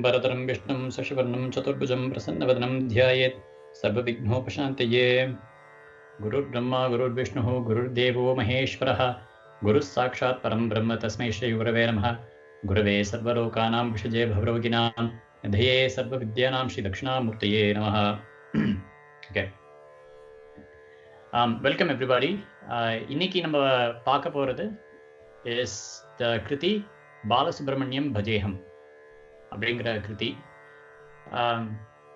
Bharadharam Vishnum Sashivarnam Chaturbhujam Prasannavadhanam Dhyayet Sarvavighnopashanteye. Guru Brahma Guru Vishnu Guru Devo Maheshwaraha Guru Sakshat Param Brahma Tasmai Shri Gurave Namaha Gurave Sarvalokanam Vishaje Bhavroginam Nidhaye Sarvavidyanam Shri Dakshinamurtaye Namaha. Okay. Welcome everybody. Inniki நம்ம பார்க்க போறது is the Kriti Balasubramanyam Bhajeham. அப்படிங்கிற கிருதி.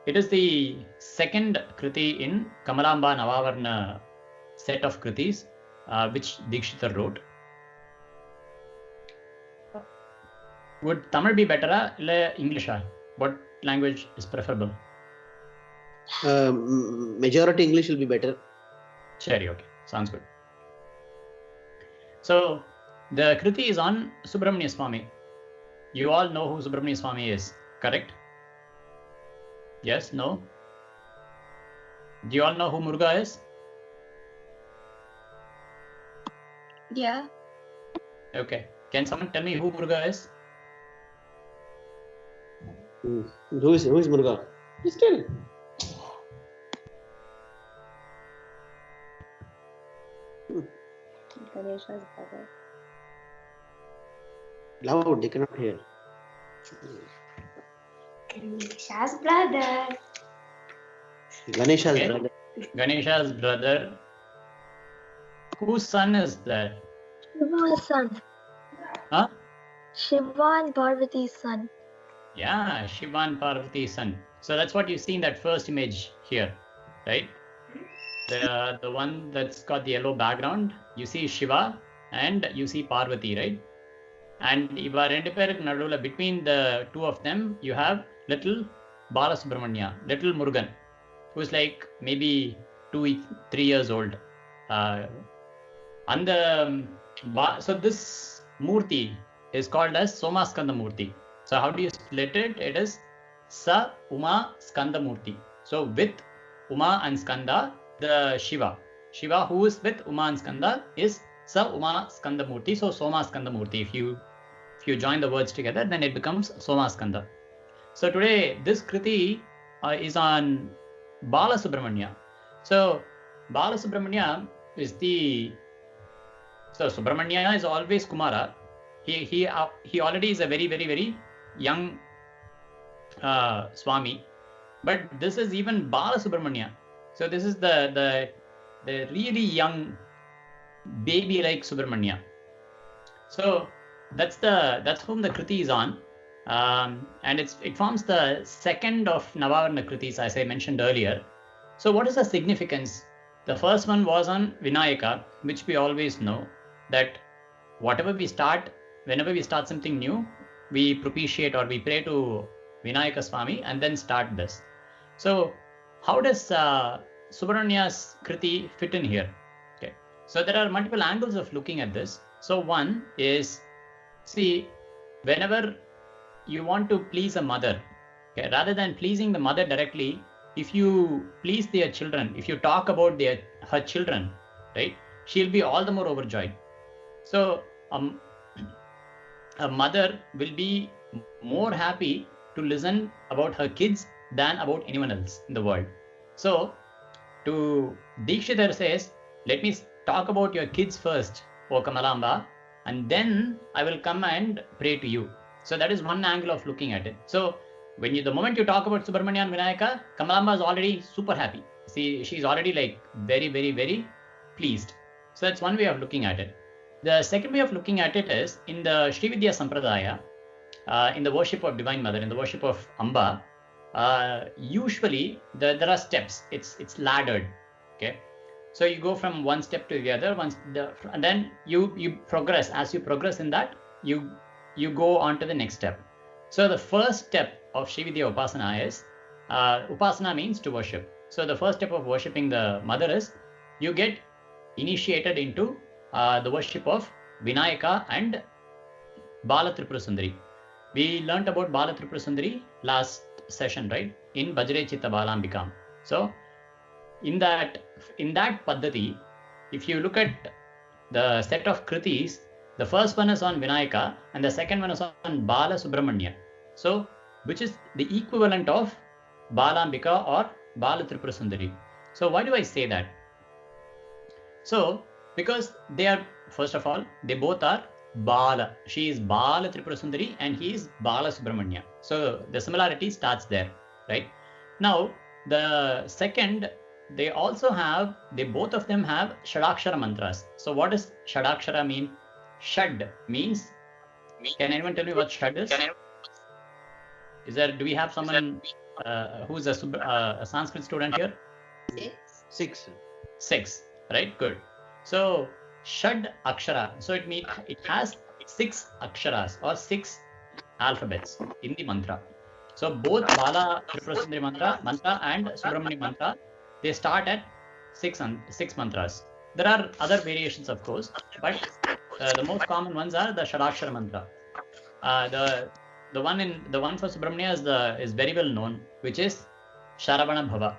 It is the second Kriti in Kamalamba Navavarna set of Kritis which Dikshithar wrote. Would Tamil be better or English? What language is preferable? Majority English will be better. Sure, okay. Sounds good. So, the Kriti is on Subramanya Swami. You all know who Subramanya Swami is, correct? Yes? No? Do you all know who Muruga is? Yeah. Okay. Can someone tell me who Muruga is? Who is Muruga? Just tell. Ganesha's brother. Loud, they cannot hear. Ganesha's brother. Ganesha's Okay. brother. Ganesha's brother. Whose son is that? Shiva's son. Huh? Shiva and Parvati's son. Yeah, Shiva and Parvati's son. So that's what you see in that first image here, right? The one that's got the yellow background, you see Shiva and you see Parvati, right? And between the two of them, you have little Balasubramanya, little Murugan, who's like maybe 2-3 years old. So this Murti is called as Somaskanda Murti. So how do you split it? It is Sa Uma Skanda Murti. So with Uma and Skanda, the Shiva who is with Uma and Skanda is Sa Uma Skanda Murti. So Soma Skanda Murti. If you join the words together, then it becomes Somaskanda. So today, this Kriti is on Balasubramanya. So Balasubramanya is so Subramanya is always Kumara. He already is a very, very, very young Swami. But this is even Balasubramanya. So this is the really young baby-like Subramanya. So that's whom the Kriti is on, and it forms the second of Navavarna Kritis, as I mentioned earlier. So what is the significance? The first one was on Vinayaka, which we always know that whenever we start something new, we propitiate or we pray to Vinayaka Swami and then start this. So how does Subramanya's Kriti fit in here? Okay, so there are multiple angles of looking at this. So one is, see, whenever you want to please a mother, okay, rather than pleasing the mother directly, if you please their children, if you talk about her children, right, she'll be all the more overjoyed. So a mother will be more happy to listen about her kids than about anyone else in the world. So to Dikshithar says, let me talk about your kids first, O Kamalamba, and then I will come and pray to you. So that is one angle of looking at it. So the moment you talk about Subramanya and Vinayaka, Kamalamba is already super happy. See, she's already like very, very, very pleased. So that's one way of looking at it. The second way of looking at it is in the Srividya Sampradaya, in the worship of Divine Mother, in the worship of Amba, usually there are steps. It's laddered. Okay. So you go from one step to the other, and then you progress. As you progress in that, you you go on to the next step. So the first step of Srividya Upasana is, Upasana means to worship. So the first step of worshipping the mother is, you get initiated into the worship of Vinayaka and Bala Tripura Sundari. We learnt about Bala Tripura Sundari last session, right? In Bajre Chitta Balambikam. So in that Paddhati, if you look at the set of Kritis, the first one is on Vinayaka and the second one is on Balasubramanya. So which is the equivalent of Balambika or Bala Tripura Sundari. So why do I say that? So because they are, first of all, they both are Bala. She is Bala Tripura Sundari and he is Balasubramanya. So the similarity starts there, right? Now the second, they both of them have Shadakshara mantras. So what does Shadakshara mean? Shad means, can anyone tell me what Shad is? Do we have someone who's a Sanskrit student here? Six. Six, right? Good. So Shad Akshara. So it has 6 aksharas or 6 alphabets in the mantra. So both Bala Tripura Sundari mantra and Subramanya mantra, they start at 6 mantras. There are other variations, of course, but the most common ones are the Shadakshara mantra. The one for Subramanya is very well known, which is Sharavana Bhava.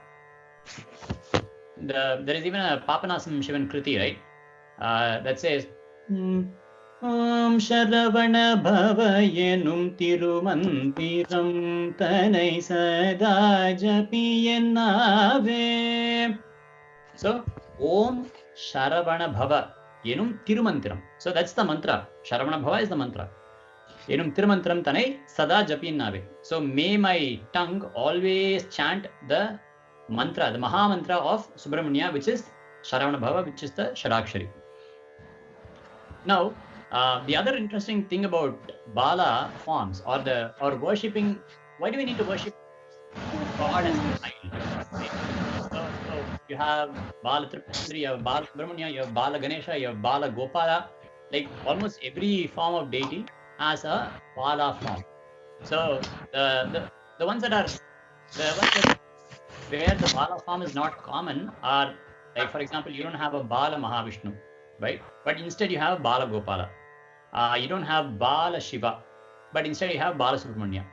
There is even a Papanasam Shivan Kriti, right? That says Om Sharavana Bhava Yenum Tirumantiram Tanai Sada Japiyenave. So Om Sharavana Bhava Yenum Tirumantiram. So that's the mantra. Sharavana Bhava is the mantra. Yenum Tirumantiram Tanai Sada Japiyenave. So may my tongue always chant the mantra, the Maha Mantra of Subramanya, which is Sharavana Bhava, which is the Shadakshari. Now, the other interesting thing about Bala forms or worshipping, why do we need to worship God as a child? Right? So you have Bala Tripura, you have Bala Subramanya, you have Bala Ganesha, you have Bala Gopala. Like almost every form of deity has a Bala form. So the ones where the Bala form is not common are, like for example, you don't have a Bala Mahavishnu, right? But instead you have Bala Gopala. You don't have Bala Shiva, but instead you have Bala Subramanya.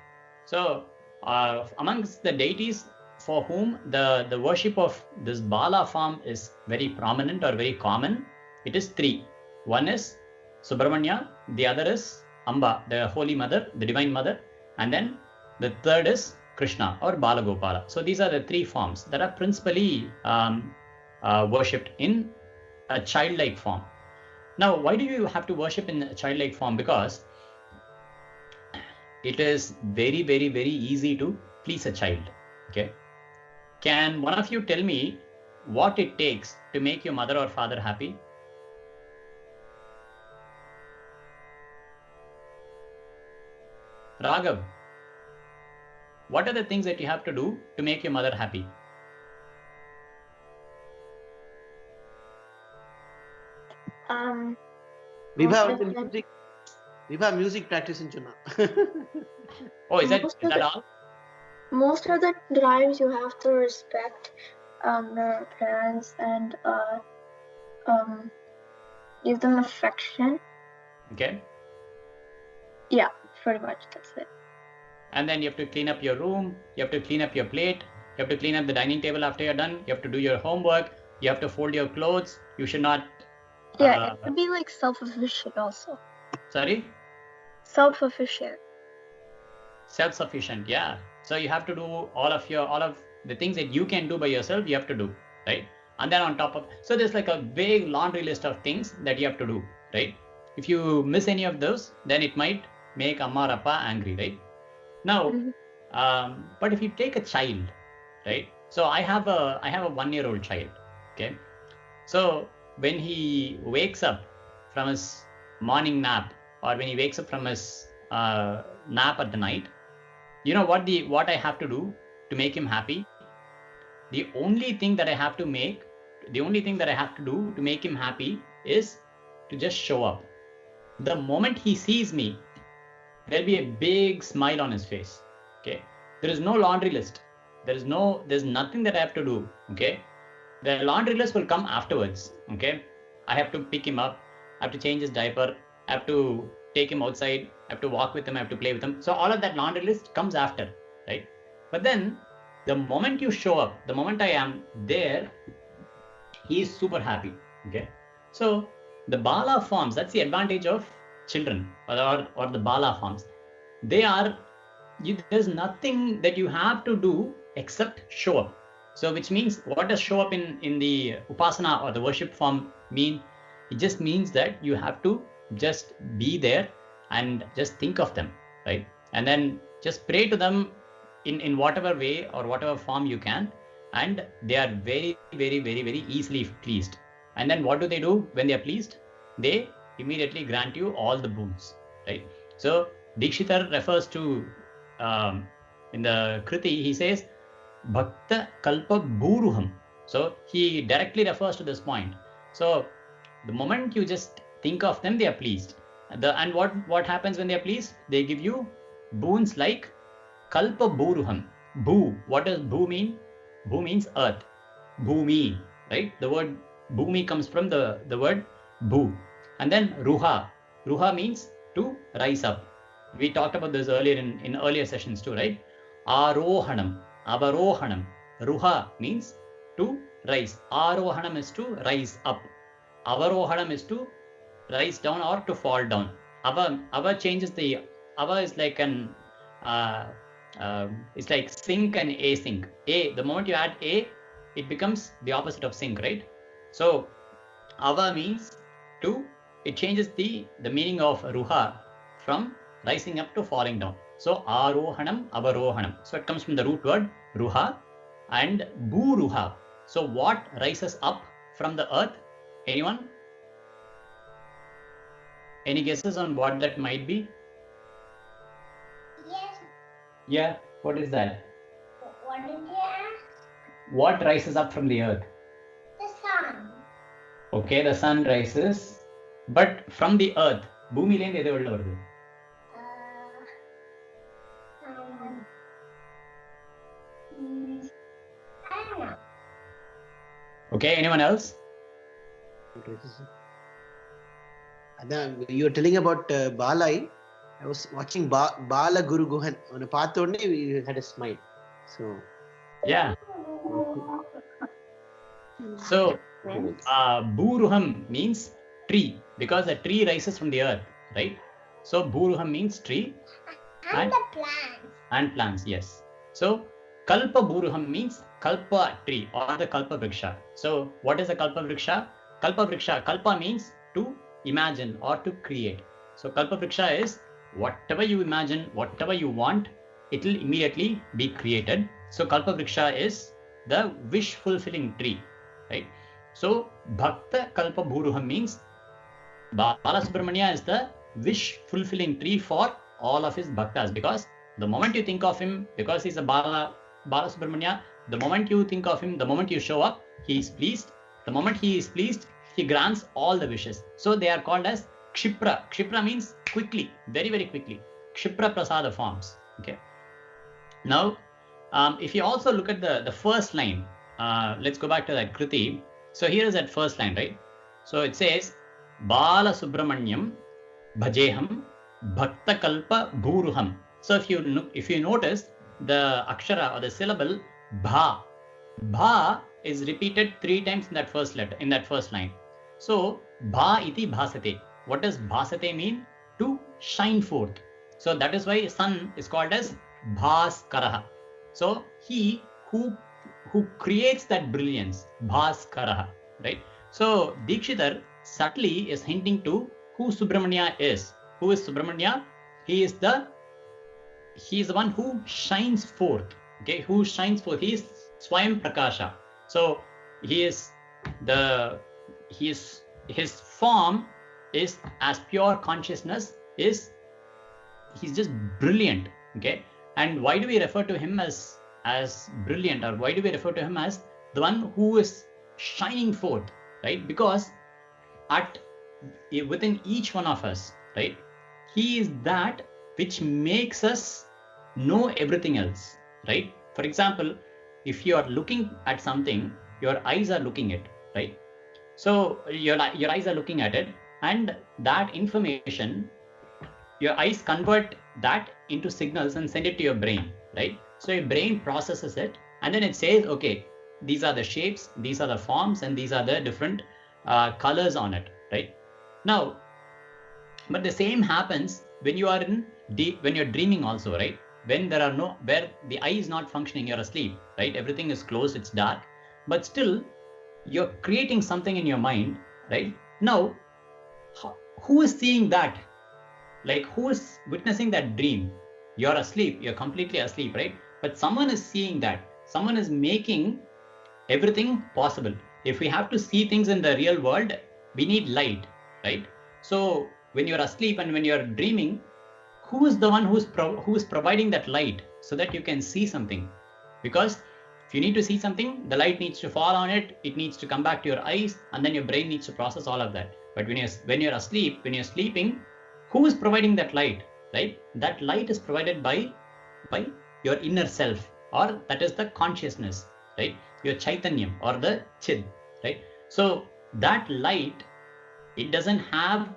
So amongst the deities for whom the worship of this Bala form is very prominent or very common, it is 3. One is Subramanya, the other is Amba, the Holy Mother, the Divine Mother, and then the third is Krishna or Bala Gopala. So these are the 3 forms that are principally worshipped in a childlike form. Now, why do you have to worship in a childlike form? Because it is very, very, very easy to please a child. Okay. Can one of you tell me what it takes to make your mother or father happy? Raghav, what are the things that you have to do to make your mother happy? Music practice in Chennai. Oh, is that all? Most of the times you have to respect their parents and give them affection. Okay. Yeah, pretty much that's it. And then you have to clean up your room, you have to clean up your plate, you have to clean up the dining table after you're done, you have to do your homework, you have to fold your clothes, you should not... Yeah, it could be like self-sufficient also. Sorry? Self-sufficient. Self-sufficient, yeah. So you have to do all of the things that you can do by yourself, you have to do, right? And then on top of... So there's like a big laundry list of things that you have to do, right? If you miss any of those, then it might make Amma or Appa angry, right? Now, but if you take a child, right? So I have a 1-year-old child, okay? So when he wakes up from his morning nap or when he wakes up from his nap at the night, you know what I have to do to make him happy? The only thing that I have to do to make him happy is to just show up. The moment he sees me, there'll be a big smile on his face. Okay, there is no laundry list. There's nothing that I have to do. Okay, the laundry list will come afterwards. Okay, I have to pick him up, I have to change his diaper, I have to take him outside, I have to walk with him, I have to play with him. So all of that laundry list comes after, right? But then the moment you show up, the moment I am there, he is super happy. Okay, so the Bala forms, that's the advantage of children or the Bala forms. They are, there's nothing that you have to do except show up. So which means, what does show up in the upasana or the worship form mean? It just means that you have to just be there and just think of them, right? And then just pray to them in whatever way or whatever form you can, and they are very, very, very, very easily pleased. And then what do they do when they are pleased? They immediately grant you all the boons, right? So Dikshitar refers to, in the Kriti, he says, Bhakta Kalpa Bhuruham. So he directly refers to this point. So the moment you just think of them, they are pleased. And what happens when they are pleased? They give you boons like Kalpa Bhuruham. Bhu. What does Bhu mean? Bhu means earth. Bhumi, right? The word Bhumi comes from the word Bhu. And then Ruha. Ruha means to rise up. We talked about this earlier in earlier sessions too, right? Arohanam, Avarohanam. Ruha means to rise. Arohanam is to rise up. Avarohanam is to rise down or to fall down. Ava changes the, Ava is like an, it's like sync and async. A, the moment you add A, it becomes the opposite of sync, right? So Ava means to, it changes the meaning of Ruha from rising up to falling down. So Arohanam, Avarohanam. So it comes from the root word Ruha and Bhuruha. So what rises up from the earth? Anyone? Any guesses on what that might be? Yes. Yeah, what is that? What did you ask? What rises up from the earth? The sun. Okay, the sun rises, but from the earth, பூமியிலேந்து எது வெளில வருது? I don't know. Okay, anyone else? You were telling about Balai. I was watching Bala Guru Guhan. On a path only, we had a smile. So Yeah. So Bhuruham means tree, because a tree rises from the earth, right? So Bhuruham means tree And the plants. and plants, yes. So Kalpa Bhuruham means Kalpa tree or the Kalpa Vriksha. So what is a Kalpa Vriksha? Kalpa Vriksha, Kalpa means to imagine or to create. So Kalpa Vriksha is whatever you imagine, whatever you want, it will immediately be created. So Kalpa Vriksha is the wish fulfilling tree, right? So Bhakta Kalpa Bhuruham means Balasubramanya is the wish fulfilling tree for all of his bhaktas, because the moment you think of him, because he's a Balasubramanya, the moment you think of him, the moment you show up, he is pleased. The moment he is pleased, he grants all the wishes. So they are called as Kshipra. Kshipra means quickly, very, very quickly. Kshipra Prasada forms. Okay. Now, if you also look at the first line, let's go back to that Kriti. So here is that first line, right? So it says, Balasubramanyam Bhajeham Bhakta Kalpa Bhuruham. So if you notice the akshara or the syllable bha is repeated 3 times in that first letter, in that first line. So bha iti bhasate. What does bhasate mean? To shine forth. So that is why sun is called as Bhaskaraha. So he who creates that brilliance, Bhaskaraha, right? So Dikshitar subtly is hinting to who Subramanya is. Who is Subramanya? He is the one who shines forth. Okay, who shines forth. He is Swayam Prakasha. So his form is as pure consciousness, he's just brilliant. Okay, and why do we refer to him as brilliant, or why do we refer to him as the one who is shining forth, right? Because within each one of us, right, he is that which makes us know everything else, right? For example, if you are looking at something, your eyes are looking at, right? So your eyes are looking at it, and that information, your eyes convert that into signals and send it to your brain, right? So your brain processes it, and then it says, okay, these are the shapes, these are the forms, and these are the different colors on it, right? Now, but the same happens when you are when you're dreaming also, right? When there are where the eye is not functioning, you're asleep, right? Everything is closed, it's dark, but still you're creating something in your mind, right? Now, who is seeing that? Like, who is witnessing that dream? You're asleep, you're completely asleep, right? But someone is seeing that. Someone is making everything possible. If we have to see things in the real world, we need light, right? So when you're asleep and when you're dreaming, who is the one who is providing that light so that you can see something? Because if you need to see something, the light needs to fall on it, it needs to come back to your eyes, and then your brain needs to process all of that. But when you're asleep, when you're sleeping, who is providing that light, right? That light is provided by your inner self, or that is the consciousness, right? Your chaitanyam or the chid, right? So that light, it doesn't have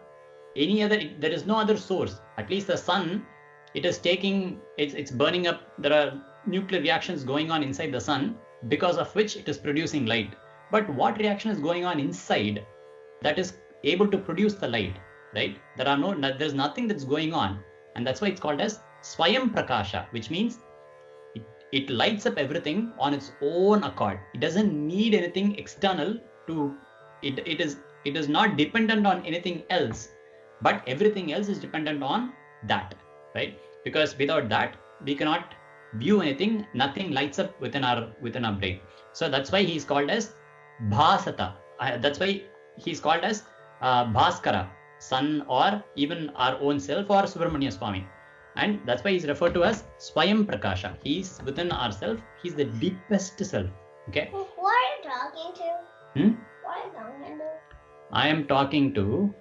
any other, there is no other source. At least the sun, it is taking, it's burning up. There are nuclear reactions going on inside the sun, because of which it is producing light. But what reaction is going on inside that is able to produce the light, right? There's nothing that's going on, and that's why it's called as Swayam Prakasha, which means it lights up everything on its own accord. It doesn't need anything external to it. It is not dependent on anything else, but everything else is dependent on that, right? Because without that, we cannot view anything. Nothing lights up within our brain. So that's why he's called as Bhasata. That's why he's called as Bhaskara, sun, or even our own self, or Subramanya Swami. And that's why he's referred to as Swayam Prakasha. He's within ourself. He's the deepest self. Okay. What are you talking to? What are you talking to? I am talking to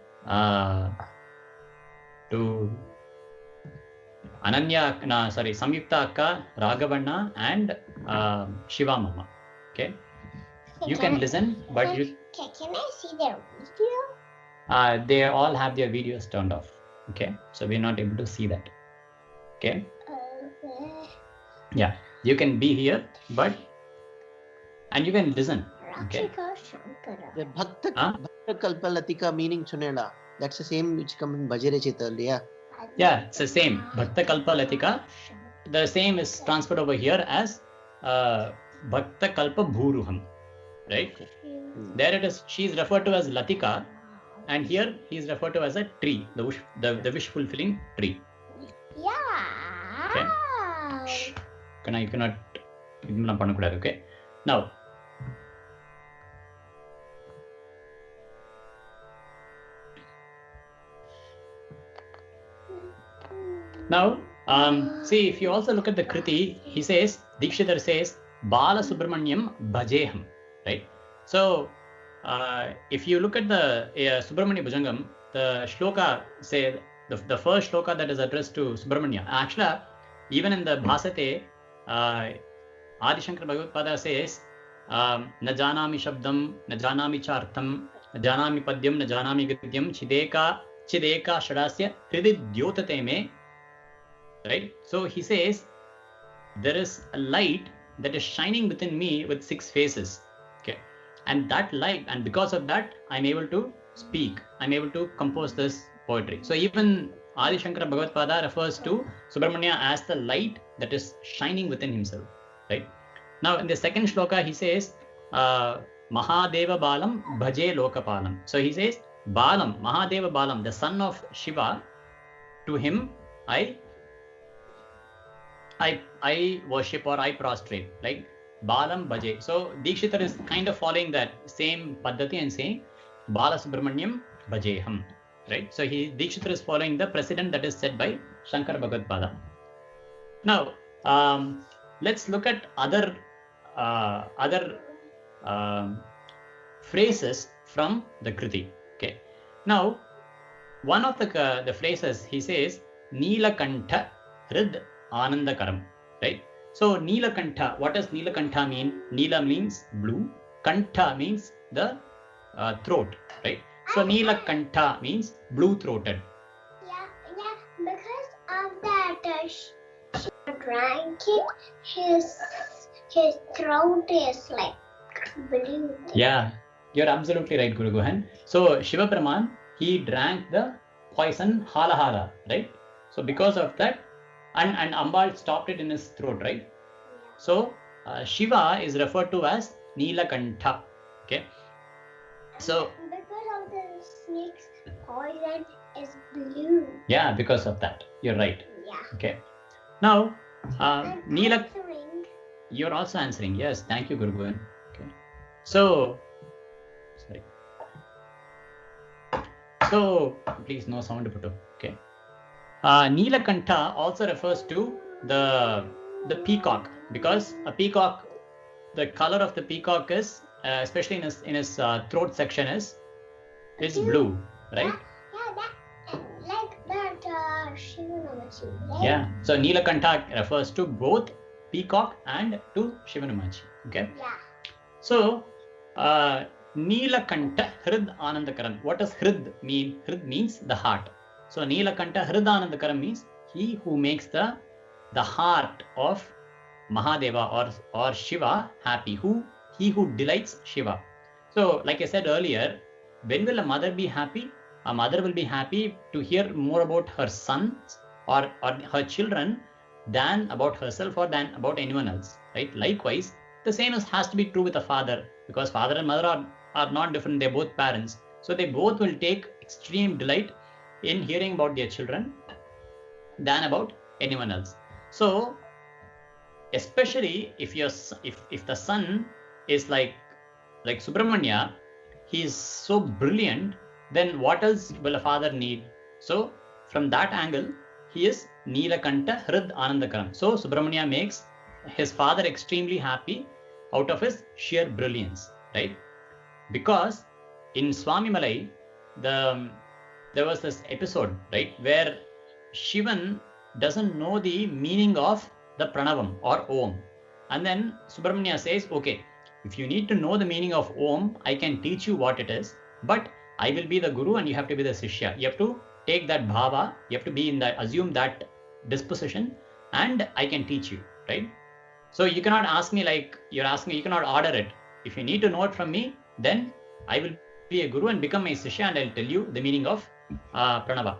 Ananya, Samyukta Akka, Raghavanna, and Shiva Mama. Okay. You can listen, but Can I see their video? They all have their videos turned off. Okay. So we're not able to see that. Okay. Yeah. You can be here, and you can listen. Okay. The Bhakta Kalpalatika meaning Chunela. That's the same which come in Bhajere Chita, yeah. Yeah, it's the same. Bhakta Kalpa Latika. The same is transferred over here as Bhakta Kalpa Bhuruham. Right? There it is. She is referred to as Latika, and here he is referred to as a tree, the wish fulfilling tree. Yeah. Okay. Shh. You cannot. Okay. Now, see, if you also look at the Kriti, he says, Dikshitar says, Balasubramanyam Bhajeham, right? So, if you look at the Subramanya Bhujangam, the shloka say, the first shloka that is addressed to Subramanya, actually, even in the Bhasate, Adi Shankara Bhagavad says, Na janami shabdam, na janami chartham, na janami padyam, na janami gridyam, chideka shadasya hrididyotate me. Right? So he says, there is a light that is shining within me with 6 faces. Okay. And that light, and because of that, I'm able to speak. I'm able to compose this poetry. So even Adi Shankara Bhagavad refers to Subramanya as the light that is shining within himself. Right? Now in the second shloka, he says, Mahadeva Balam Bhaje Lokapalam. So he says, Balam, Mahadeva Balam, the son of Shiva, to him I worship, or I prostrate, like Balam Bhaje. So Dikshitar is kind of following that same Paddhati and saying Balasubramanyam Bhajeham, right? So Dikshitar is following the precedent that is set by Shankara Bhagavad. Now let's look at other phrases from the Kriti. Okay. Now one of the phrases, he says, Nilakantha Hrid Anandakaram. Right? So Nilakantha, what does Nilakantha mean? Nila means blue, Kantha means the throat, right? So Nilakantha means blue-throated. Yeah, because of that she drank it, his throat is like blue. Yeah, you're absolutely right, Guru Gohan. So Shiva Brahman, he drank the poison hala hala, right? So because of that, and Ambal stopped it in his throat, right? So Shiva is referred to as Nilakantha. Okay. So because of the snake's poison is blue. yeah, because of that, you're right. Yeah. Okay. Now, I'm Nila, answering. you're also answering. Yes, thank you, Guru Gohan. Okay. So, sorry. So, please no sound put up. Okay. Nilakantha also refers to the peacock, because a peacock, the color of the peacock is, especially in his throat section is blue, right? Yeah, like that Shivanamachi, right? Yeah. So Nilakantha refers to both peacock and to Shivanamachi. Okay. Yeah. So Nilakantha Hrid Anandakaram. What does Hrid mean? Hrid means the heart. So Nilakantha Hrid Anandakaram means he who makes the heart of Mahadeva or Shiva happy. He who delights Shiva. So like I said earlier, when will a mother be happy? A mother will be happy to hear more about her sons or her children than about herself or than about anyone else, right? Likewise, the same has to be true with a father, because father and mother are not different. They're both parents. So they both will take extreme delight in hearing about their children than about anyone else. So especially if the son is like Subramanya, he is so brilliant, then what else will a father need? So from that angle, he is Nilakantha Hrid Anandakaram. So Subramanya makes his father extremely happy out of his sheer brilliance, right? Because in Swami Malai, there was this episode, right, where Shivan doesn't know the meaning of the pranavam or om, and then Subramanya says, okay, if you need to know the meaning of om, I can teach you what it is, but I will be the guru and you have to be the sishya. You have to take that bhava, you have to be assume that disposition, and I can teach you, right? So you cannot ask me like you're asking, you cannot order it. If you need to know it from me, then I will be a guru and become a sishya, and I'll tell you the meaning of pranava.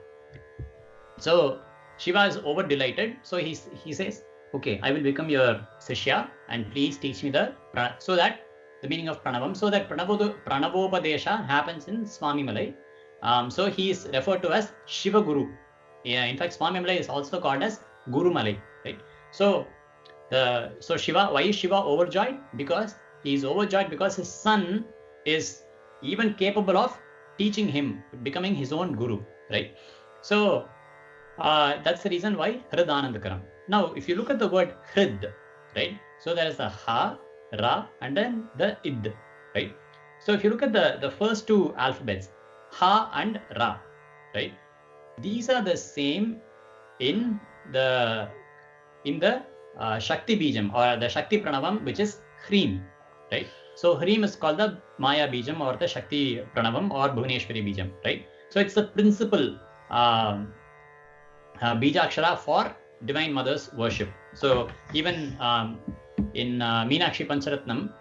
So Shiva is over delighted. So he says, okay, I will become your sishya and please teach me the meaning of pranavam, so that pranavopadesha happens in Swami Malai. So he is referred to as Shiva Guru. Yeah, in fact, Swami Malai is also called as Guru Malai, right? So Shiva, why is Shiva overjoyed? Because he is overjoyed because his son is even capable of teaching him, becoming his own guru, right? So that's the reason why Hrid Anandakaram. Now, if you look at the word Hrid, right? So there is a Ha, Ra, and then the Id, right? So if you look at the first two alphabets, Ha and Ra, right? These are the same in the Shakti Bijam or the Shakti Pranavam, which is Hreem, right? So Hreem is called the Maya Bijam or the Shakti Pranavam or Bhuvaneshwari Bijam, right? So it's the principal Bijakshara for Divine Mother's worship. So even in Meenakshi Pancharatnam,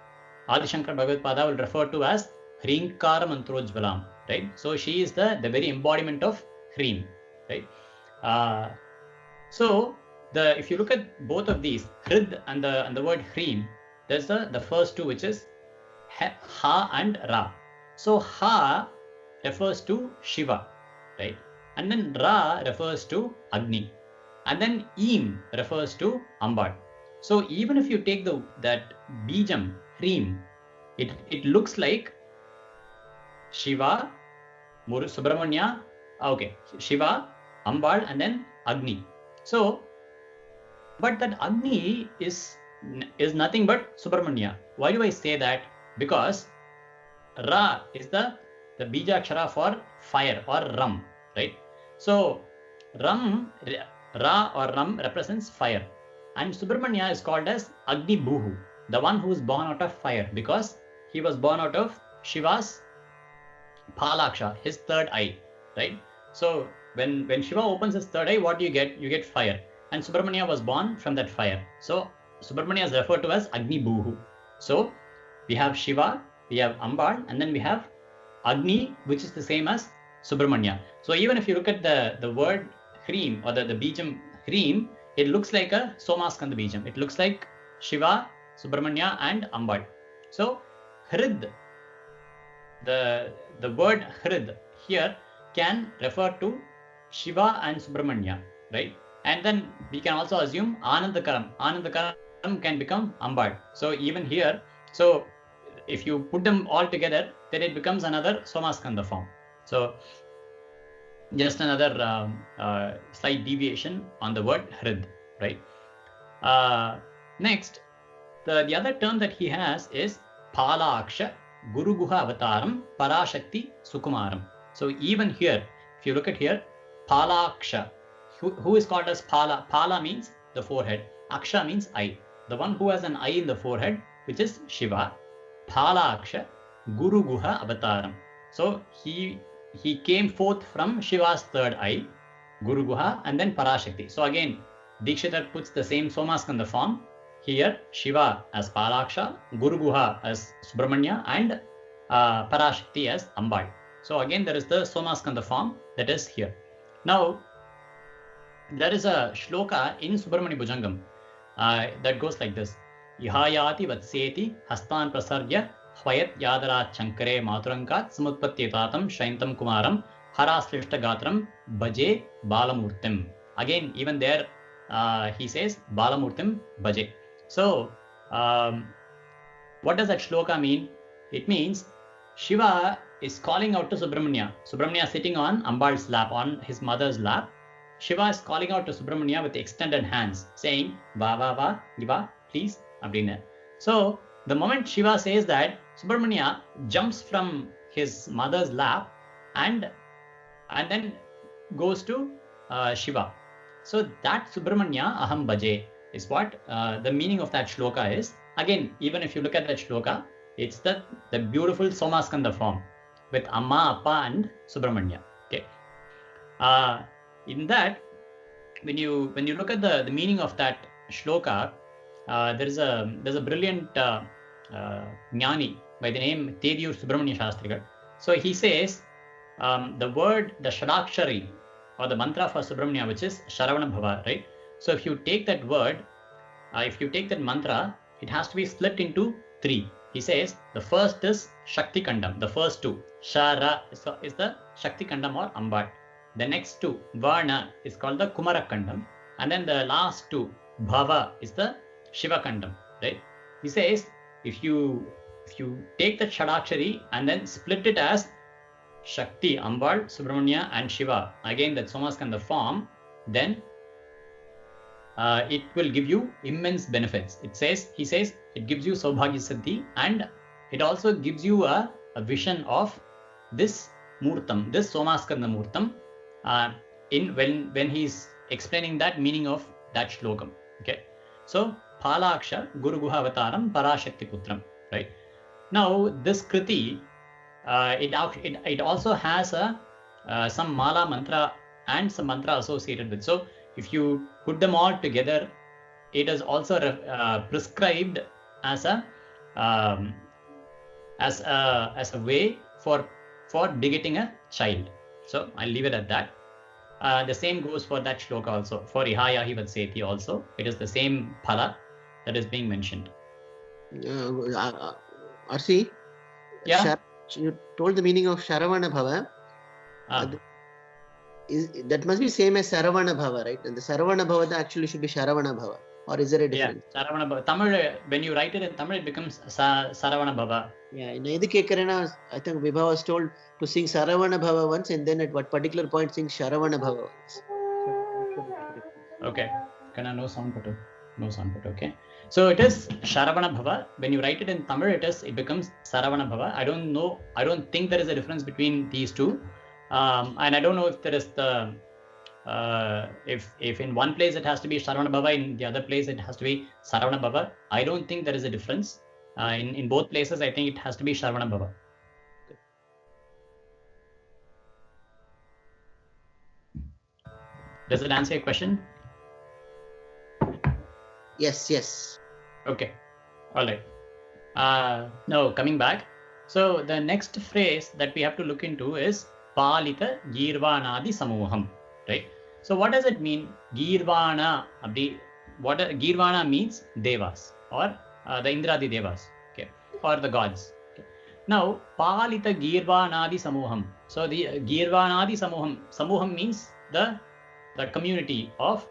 Adi Shankara Bhagavad Pada will refer to as Hrinkara Mantrojvalam, right? So she is the very embodiment of Hreem, right? So if you look at both of these, Hrid and the word Hreem, there's the first two, which is Ha and Ra. So Ha refers to Shiva, right? And then Ra refers to Agni. And then Eem refers to Ambad. So even if you take that Bijam, Hreem, it looks like Shiva, Subramanya, okay, Shiva, Ambad, and then Agni. So, but that Agni is nothing but Subramanya. Why do I say that? Because Ra is the Bijakshara for fire or Ram, right? So Ra or Ram represents fire. And Subramanya is called as Agni Bhuhu, the one who is born out of fire, because he was born out of Shiva's Palaksha, his third eye, right? So when Shiva opens his third eye, what do you get? You get fire. And Subramanya was born from that fire. So Subramanya is referred to as Agni Bhuhu. So we have Shiva, we have Ambal, and then we have Agni, which is the same as Subramanya. So even if you look at the word Hreem or the Bijam Hreem, it looks like a Somaskanda Bijam. It looks like Shiva, Subramanya, and Ambal. So Hrid, the word Hrid here can refer to Shiva and Subramanya, right? And then we can also assume Anandakaram. Anandakaram can become Ambal. So even here, so if you put them all together, then it becomes another Somaskanda form. So just another slight deviation on the word Hrid, right? Next, the other term that he has is Palaksha Guru Guha Avataram Parashakti Sukumaram. So even here, if you look at here, Palaksha, who is called as Pala? Pala means the forehead. Aksha means eye. The one who has an eye in the forehead, which is Shiva. Palaksha Guru Guha Avataram. So he came forth from Shiva's third eye, Guru Guha, and then Parashakti. So again, Dikshitar puts the same Somaskanda form. Here, Shiva as Palaksha, Guru Guha as Subramanya, and Parashakti as Ambal. So again, there is the Somaskanda form that is here. Now, there is a shloka in Subramanya Bhujangam that goes like this. Ihayati vatseti hastan prasarya hwayat yadarat chankare maturankat samutpatti tatam shaintam kumaram haraslishta gatram bhaje balamurtim. Again, even there he says balamurtim bhaje. So what does that shloka mean? It means Shiva is calling out to Subramanya. Subramanya sitting on Ambal's lap, on his mother's lap. Shiva is calling out to Subramanya with extended hands, saying, Va va va, Giva, please, Abdina. So the moment Shiva says that, Subramanya jumps from his mother's lap and then goes to Shiva. So that Subramanya Aham Bhaje is what the meaning of that shloka is. Again, even if you look at that shloka, it's the beautiful Somaskanda form with Amma, Appa, and Subramanya. Okay. In that, when you look at the meaning of that shloka, there's a brilliant Jnani by the name Tediyur Subramanya Shastrigal. So he says the Shadakshari or the mantra for Subramanya, which is Sharavana Bhava, right? So if you take that word, if you take that mantra, it has to be split into three. He says the first is Shakti Kandam, the first two. Shara is the Shakti Kandam or Ambat. The next two, Varna, is called the Kumara Kandam. And then the last two, Bhava, is the Shiva Kandam, right? He says if you take the Shadakshari and then split it as Shakti, Ambal, Subramanya, and Shiva, again that Somaskanda form, then it will give you immense benefits. He says it gives you Saubhagya Siddhi, and it also gives you a vision of this Murtam, this Somaskanda Murtam, when he's explaining that meaning of that shlokam. Okay, so Palaksha Guru Guha Avataram Parashakti Putram, right? Now this Kriti, it also has some Mala mantra and some mantra associated with. So if you put them all together, it is also prescribed as a way for begetting a child. So I'll leave it at that. The same goes for that shloka also. For Ihayahi Vatseti also, it is the same phala that is being mentioned. RC? Yeah. You told the meaning of Sharavana Bhava. That must be same as Saravana Bhava, right? And the Saravana Bhava actually should be Sharavana Bhava. Or is there a difference? Yeah, Saravana Bhava. Tamil, when you write it in Tamil, it becomes Saravana Bhava. Yeah, in Edhu I think Vibha was told to sing Saravana Bhava once, and then at what particular point sing Sharavana Bhava once. Okay. Can no sound put? No sound put. Okay. So it is Sharavana Bhava. When you write it in Tamil, it becomes Saravana Bhava. I don't think there is a difference between these two. And I don't know if there is if in one place it has to be Saravana Bhava, in the other place it has to be Saravana Bhava. I don't think there is a difference. In both places, I think it has to be Saravana Bhava. Does it answer your question? Yes. Okay. All right. Now coming back. So the next phrase that we have to look into is Palita Girvanadi Samuham. Right? So what does it mean? Girvana, what Girvana means Devas or the Indradi Devas, okay, or the gods. Okay. Now Palita Girvanadi Samuham. So the Girvanadi Samuham means the community of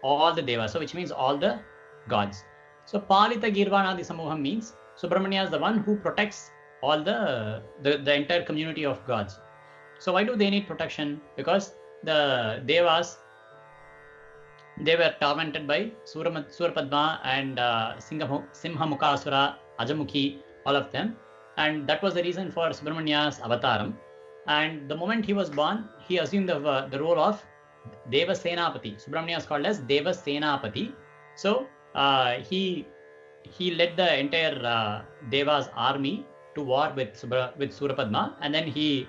all the Devas, so which means all the gods. So Palita Girvanadi Samuham means Subramanya is the one who protects all the entire community of gods. So why do they need protection? Because the Devas, they were tormented by Surapadma and Simhamukasura, Ajamukhi, all of them. And that was the reason for Subramanya's avataram. And the moment he was born, he assumed the role of Deva Senapati. Subramanya is called as Deva Senapati. So he led the entire Deva's army to war with Surapadma, and then he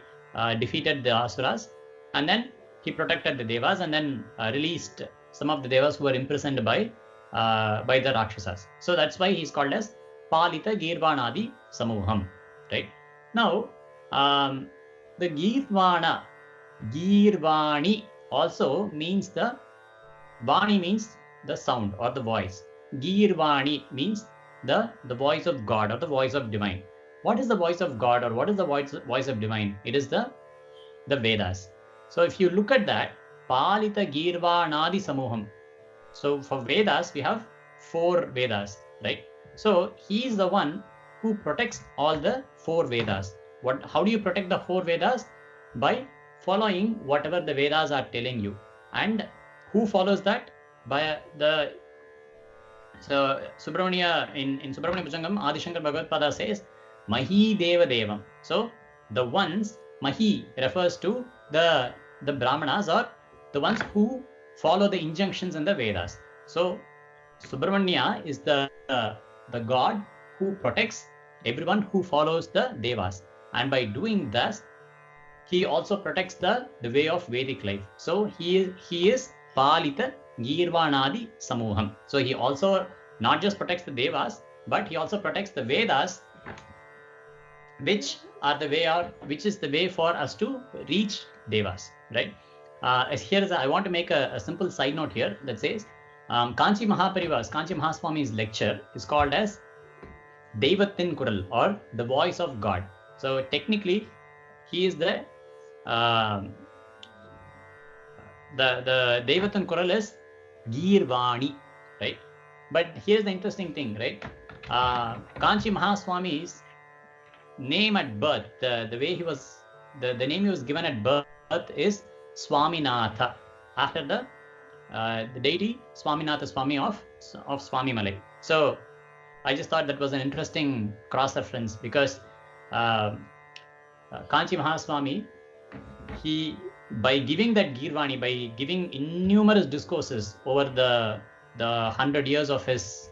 defeated the Asuras, and then he protected the Devas, and then released some of the Devas who were imprisoned by the Rakshasas. So that's why he's called as Palita Girvanadi Samuham. Right? Now, the Girvana, Girvani also means Vani means the sound or the voice. Girvani means the voice of God or the voice of divine. What is the voice of God or what is the voice of divine? It is the Vedas. So if you look at that, Palita Girvanadi Samuham. So for Vedas, we have 4 Vedas, right? So he is the one who protects all the 4 Vedas. How do you protect the 4 Vedas? By following whatever the Vedas are telling you. And who follows that? By so Subramanya, in Subramanya Bhujangam, Adi Shankar Bhagavad-pada says, Mahi Deva Devam. So the ones, Mahi refers to the Brahmanas or the ones who follow the injunctions in the Vedas. So Subramanya is the god who protects everyone who follows the Devas. And by doing this, he also protects the way of Vedic life. So he is Palita Girvanadi Samuham. So he also not just protects the Devas, but he also protects the Vedas, which is the way for us to reach Devas, right? I want to make a simple side note here that says Kanchi Mahaswami's lecture is called as Devathin Kural or the voice of God. So technically, he is the Devathan Kural is Girvani, right? But here's the interesting thing, right? Kanchi Mahaswami's name at birth, the way he was, the name he was given at birth is Swaminatha, after the deity Swaminatha Swami of Swami Malai. So I just thought that was an interesting cross-reference because Kanchi Mahaswami, by giving that Girvani, by giving innumerous discourses over the 100 years of his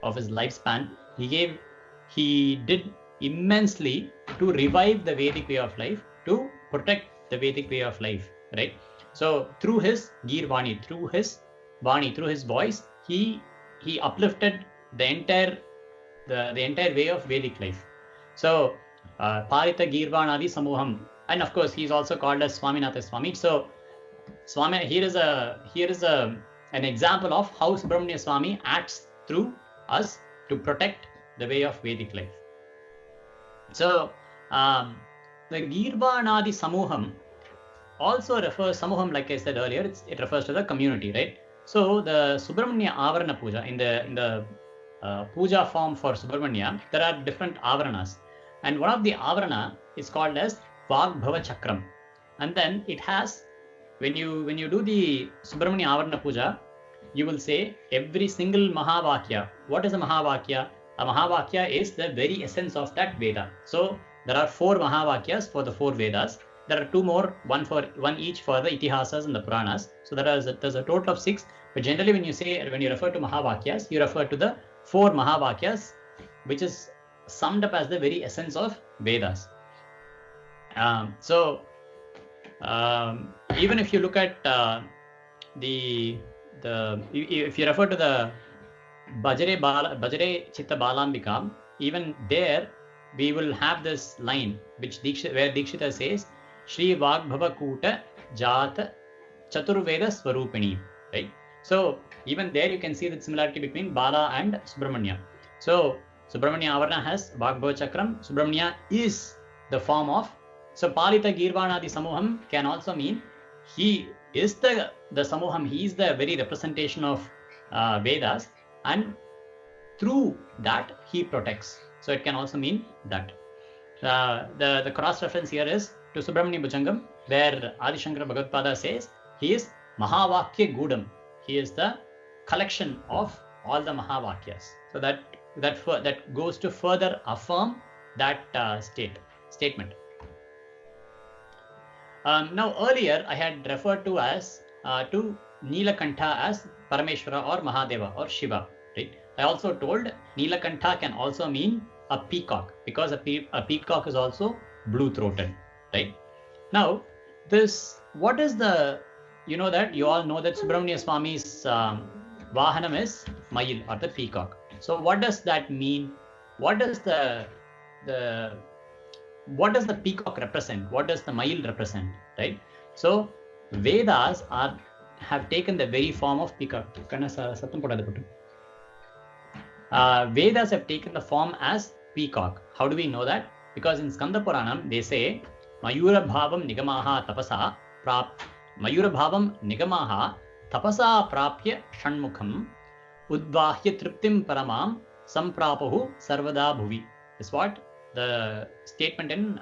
lifespan, he did immensely to revive the Vedic way of life, to protect the Vedic way of life, right? So through his Girvani, through his Vani, through his voice, he uplifted the entire way of Vedic life. So Palita Girvanadi Samuham, and of course he is also called as Swaminatha Swami. So Swami, here is an example of how Subramanya Swami acts through us to protect the way of Vedic life. So the Girvanadi Samuham also refers, Samuham, like I said earlier, it refers to the community, right? So the Subramanya Avarana Puja, in the puja form for Subramanya, there are different Avaranas. And one of the Avarana is called as Vagbhava Chakram. And then it has, when you do the Subramanya Avarana Puja, you will say every single Mahavakya. What is a Mahavakya? A Mahavakya is the very essence of that Veda. So there are 4 Mahavakyas for the 4 Vedas. there are two more, one each for the Itihasas and the Puranas. So there's a total of 6. But generally, when you refer to Mahavakyas, you refer to the 4 Mahavakyas, which is summed up as the very essence of Vedas. Even if you look at if you refer to the Bajare Chitta Balambika, even there we will have this line where Dikshita says Shri Vagbhava Kuta Jata Chaturveda Swarupini, right? So even there you can see the similarity between Bala and Subramanya. So Subramanya Avarna has Vagbhava Chakram. Subramanya is the form of, so Palita Girvanadi Samuham can also mean he is the Samuham, he is the very representation of Vedas, and through that he protects. So it can also mean that. The cross reference here is to Subramanya Bhujangam, where Adi Shankara Bhagavad says he is Mahavakya Gudam. He is the collection of all the Mahavakyas. So that goes to further affirm that statement. Now earlier I had referred to as to Nilakantha as Parameshwara or Mahadeva or Shiva, right? I also told Nilakantha can also mean a peacock, because a peacock is also blue-throated, right? Now what is the, you all know that Subramanya Swami's Vahanam is Mayil or the peacock. So what does that mean? What does the peacock represent? What does the Mayil represent, right? So Vedas have taken the very form of peacock. Vedas have taken the form as peacock. How do we know that? Because in Skanda Puranam they say Mayura Bhavam Nigamaha Tapasa Mayura Bhavam Nigamaha Tapasa Prapya Shanmukham Udvahya Triptim Paramam Samprapahu Sarvada Bhuvi. Is what the statement in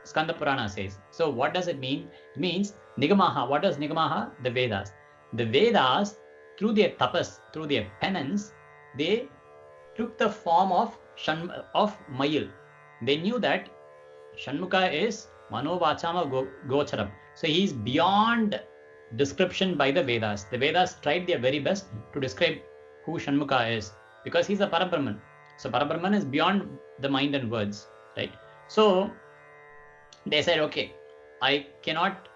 Skanda Purana says. So what does it mean? It means Nigamaha. What does Nigamaha? The Vedas. The Vedas, through their tapas, through their penance, they took the form of Mayil. They knew that Shanmukha is Manovachama Gocharam. So he is beyond description by the Vedas. The Vedas tried their very best to describe who Shanmukha is, because he's a Parabrahman. So Parabrahman is beyond the mind and words, right? So they said, okay, I cannot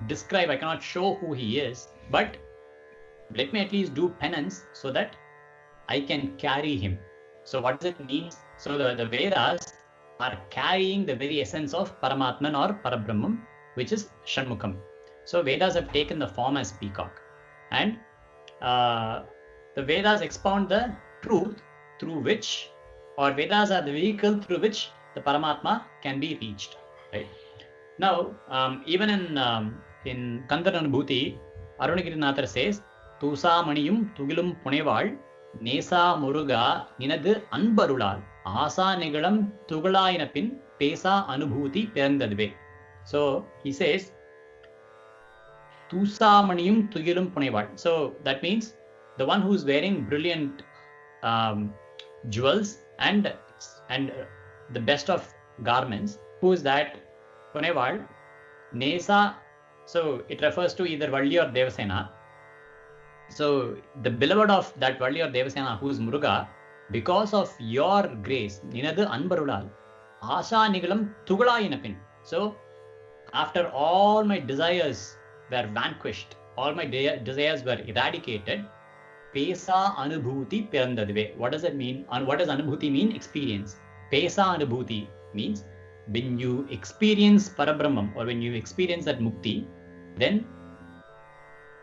describe, I cannot show who he is, but let me at least do penance so that I can carry him. So what does it mean? So the Vedas are carrying the very essence of Paramatman or Parabrahman, which is Shanmukham. So Vedas have taken the form as peacock, and the Vedas expound the truth through which, or Vedas are the vehicle through which the Paramatma can be reached, right? Now, even in Kandaranubhuti, Arunagirinathar says, Tusa Maniyum Tugilum Puneval Nesa Muruga Ninadu Anbarulal Asa Nigalam Tugala Inapin Pesa Anubhuti Perandadve. So he says Tusa Maniyum Tugilum Puneval. So that means the one who is wearing brilliant jewels and the best of garments. Who is that? Puneval Nesa. So it refers to either Valli or Devasena. So the beloved of that Valli or Devasena, who is Muruga, because of your grace, Ninadu Anbarulal, Asha Nigalam Tugalayinapin. So after all my desires were vanquished, all my desires were eradicated, Pesa Anubhuti Pirandadve. What does it mean? And what does Anubhuti mean? Experience. Pesa Anubhuti means when you experience Parabrahmam, or when you experience that Mukti, then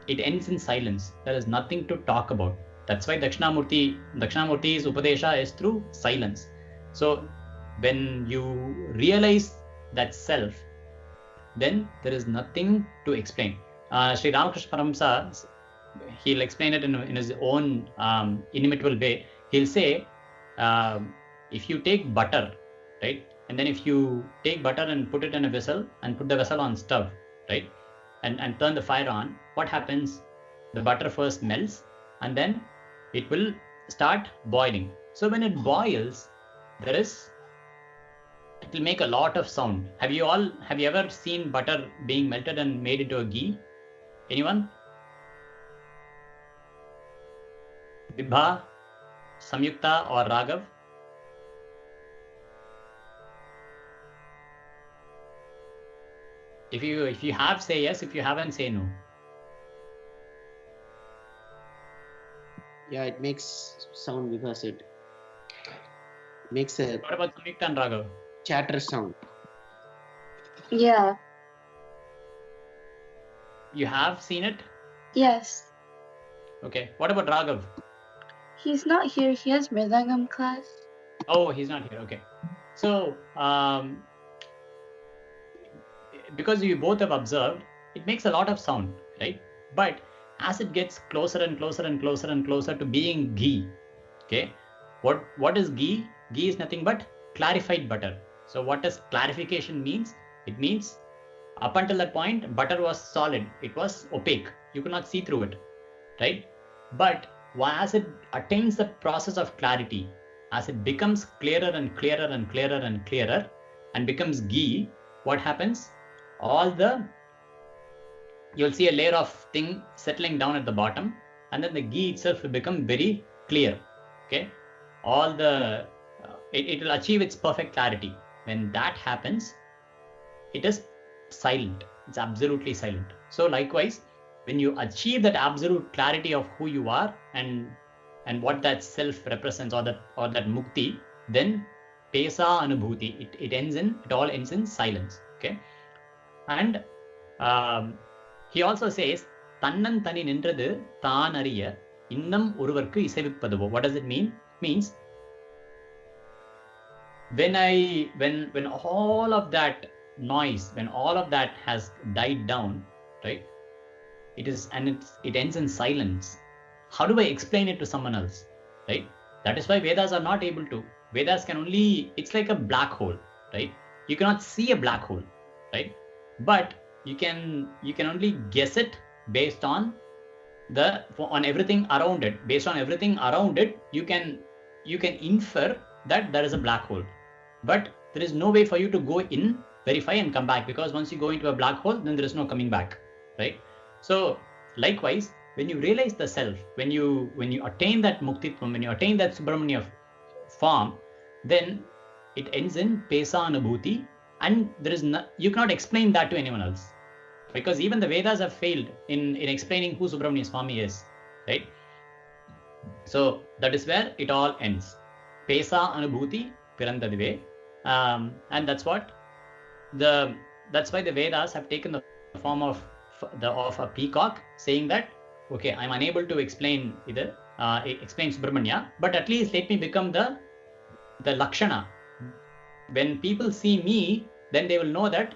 it ends in silence. There is nothing to talk about. That's why Dakshinamurti's Upadesha is through silence. So when you realize that self, then there is nothing to explain. Sri Ramakrishna Paramsa, he'll explain it in his own inimitable way. He'll say, if you take butter, right, and then if you take butter and put it in a vessel and put the vessel on stove, right, and turn the fire on, what happens? The butter first melts and then it will start boiling. So when it boils, there is it will make a lot of sound. Have you ever seen butter being melted and made into a ghee? Anyone? Vibha, Samyukta or Raghav? If you have, say yes. If you haven't, say no. Yeah, it makes sound because it makes a What about Samyukta and Raghav? chatter sound. Yeah. You have seen it? Yes. Okay. What about Raghav? He's not here. He has Mridangam class. Oh, he's not here. Okay. So, because you both have observed, it makes a lot of sound, right? But as it gets closer and closer and closer and closer to being ghee, okay, what is ghee? Ghee is nothing but clarified butter. So what does clarification means? It means up until that point, butter was solid. It was opaque. You could not see through it, right? But as it attains the process of clarity, as it becomes clearer and clearer and clearer and clearer and becomes ghee, what happens? You'll see a layer of thing settling down at the bottom, and then the ghee itself will become very clear. Okay, it will achieve its perfect clarity. When that happens, it is silent. It's absolutely silent. So likewise, when you achieve that absolute clarity of who you are and what that self represents, or that mukti, then pesa anubhuti, it all ends in silence. Okay, and he also says tannan tani nindrathu thaan ariya innam oruvarku isavippaduvo. What does it mean? Means when all of that noise, when all of that has died down, right, it ends in silence. How do I explain it to someone else, right? That is why Vedas are not able to. Vedas can only, it's like a black hole, right? You cannot see a black hole, right? But you can only guess it based on everything around it. Based on everything around it, you can infer that there is a black hole. But there is no way for you to go in, verify and come back, because once you go into a black hole, then there is no coming back, right? So likewise, when you realize the self, when you attain that muktitvam, when you attain that Subramanya form, then it ends in pesa anubhuti, and you cannot explain that to anyone else, because even the Vedas have failed in explaining who Subramanya Swami is, right? So that is where it all ends. Pesa anubhuti pirandadive, and that's why the Vedas have taken the form of a peacock, saying that, okay, I'm unable to explain Subramanya, but at least let me become the Lakshana. When people see me, then they will know that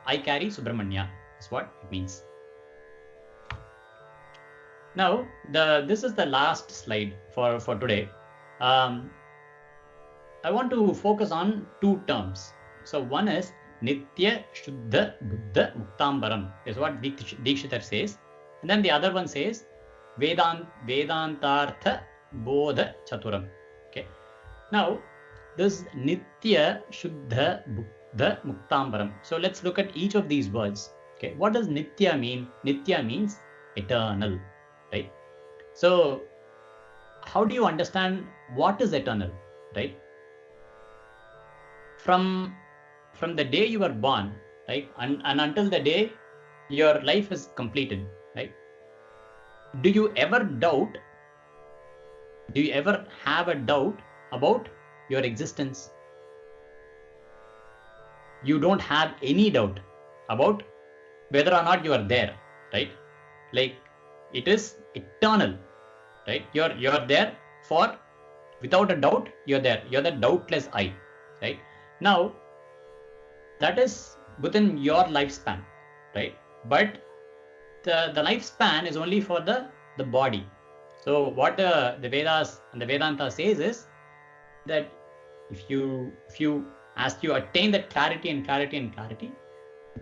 I carry Subramanya. That's what it means. Now, this is the last slide for today. I want to focus on two terms. So one is Nitya Shuddha Buddha Muktambaram, is what Dikshitar says. And then the other one says Vedantartha Bodha Chaturam. Okay. Now, this Nitya Shuddha Buddha Muktambaram. So let's look at each of these words. Okay. What does Nitya mean? Nitya means eternal, right? So how do you understand what is eternal, right? From the day you were born, right, and until the day your life is completed, right? Do you ever have a doubt about your existence? You don't have any doubt about whether or not you are there, right? Like, it is eternal, right? You're there for, without a doubt, you're there. You're the doubtless I, right? Now, that is within your lifespan, right? But the lifespan is only for the body. So what the Vedas and the Vedanta says is that if you as you attain that clarity and clarity and clarity,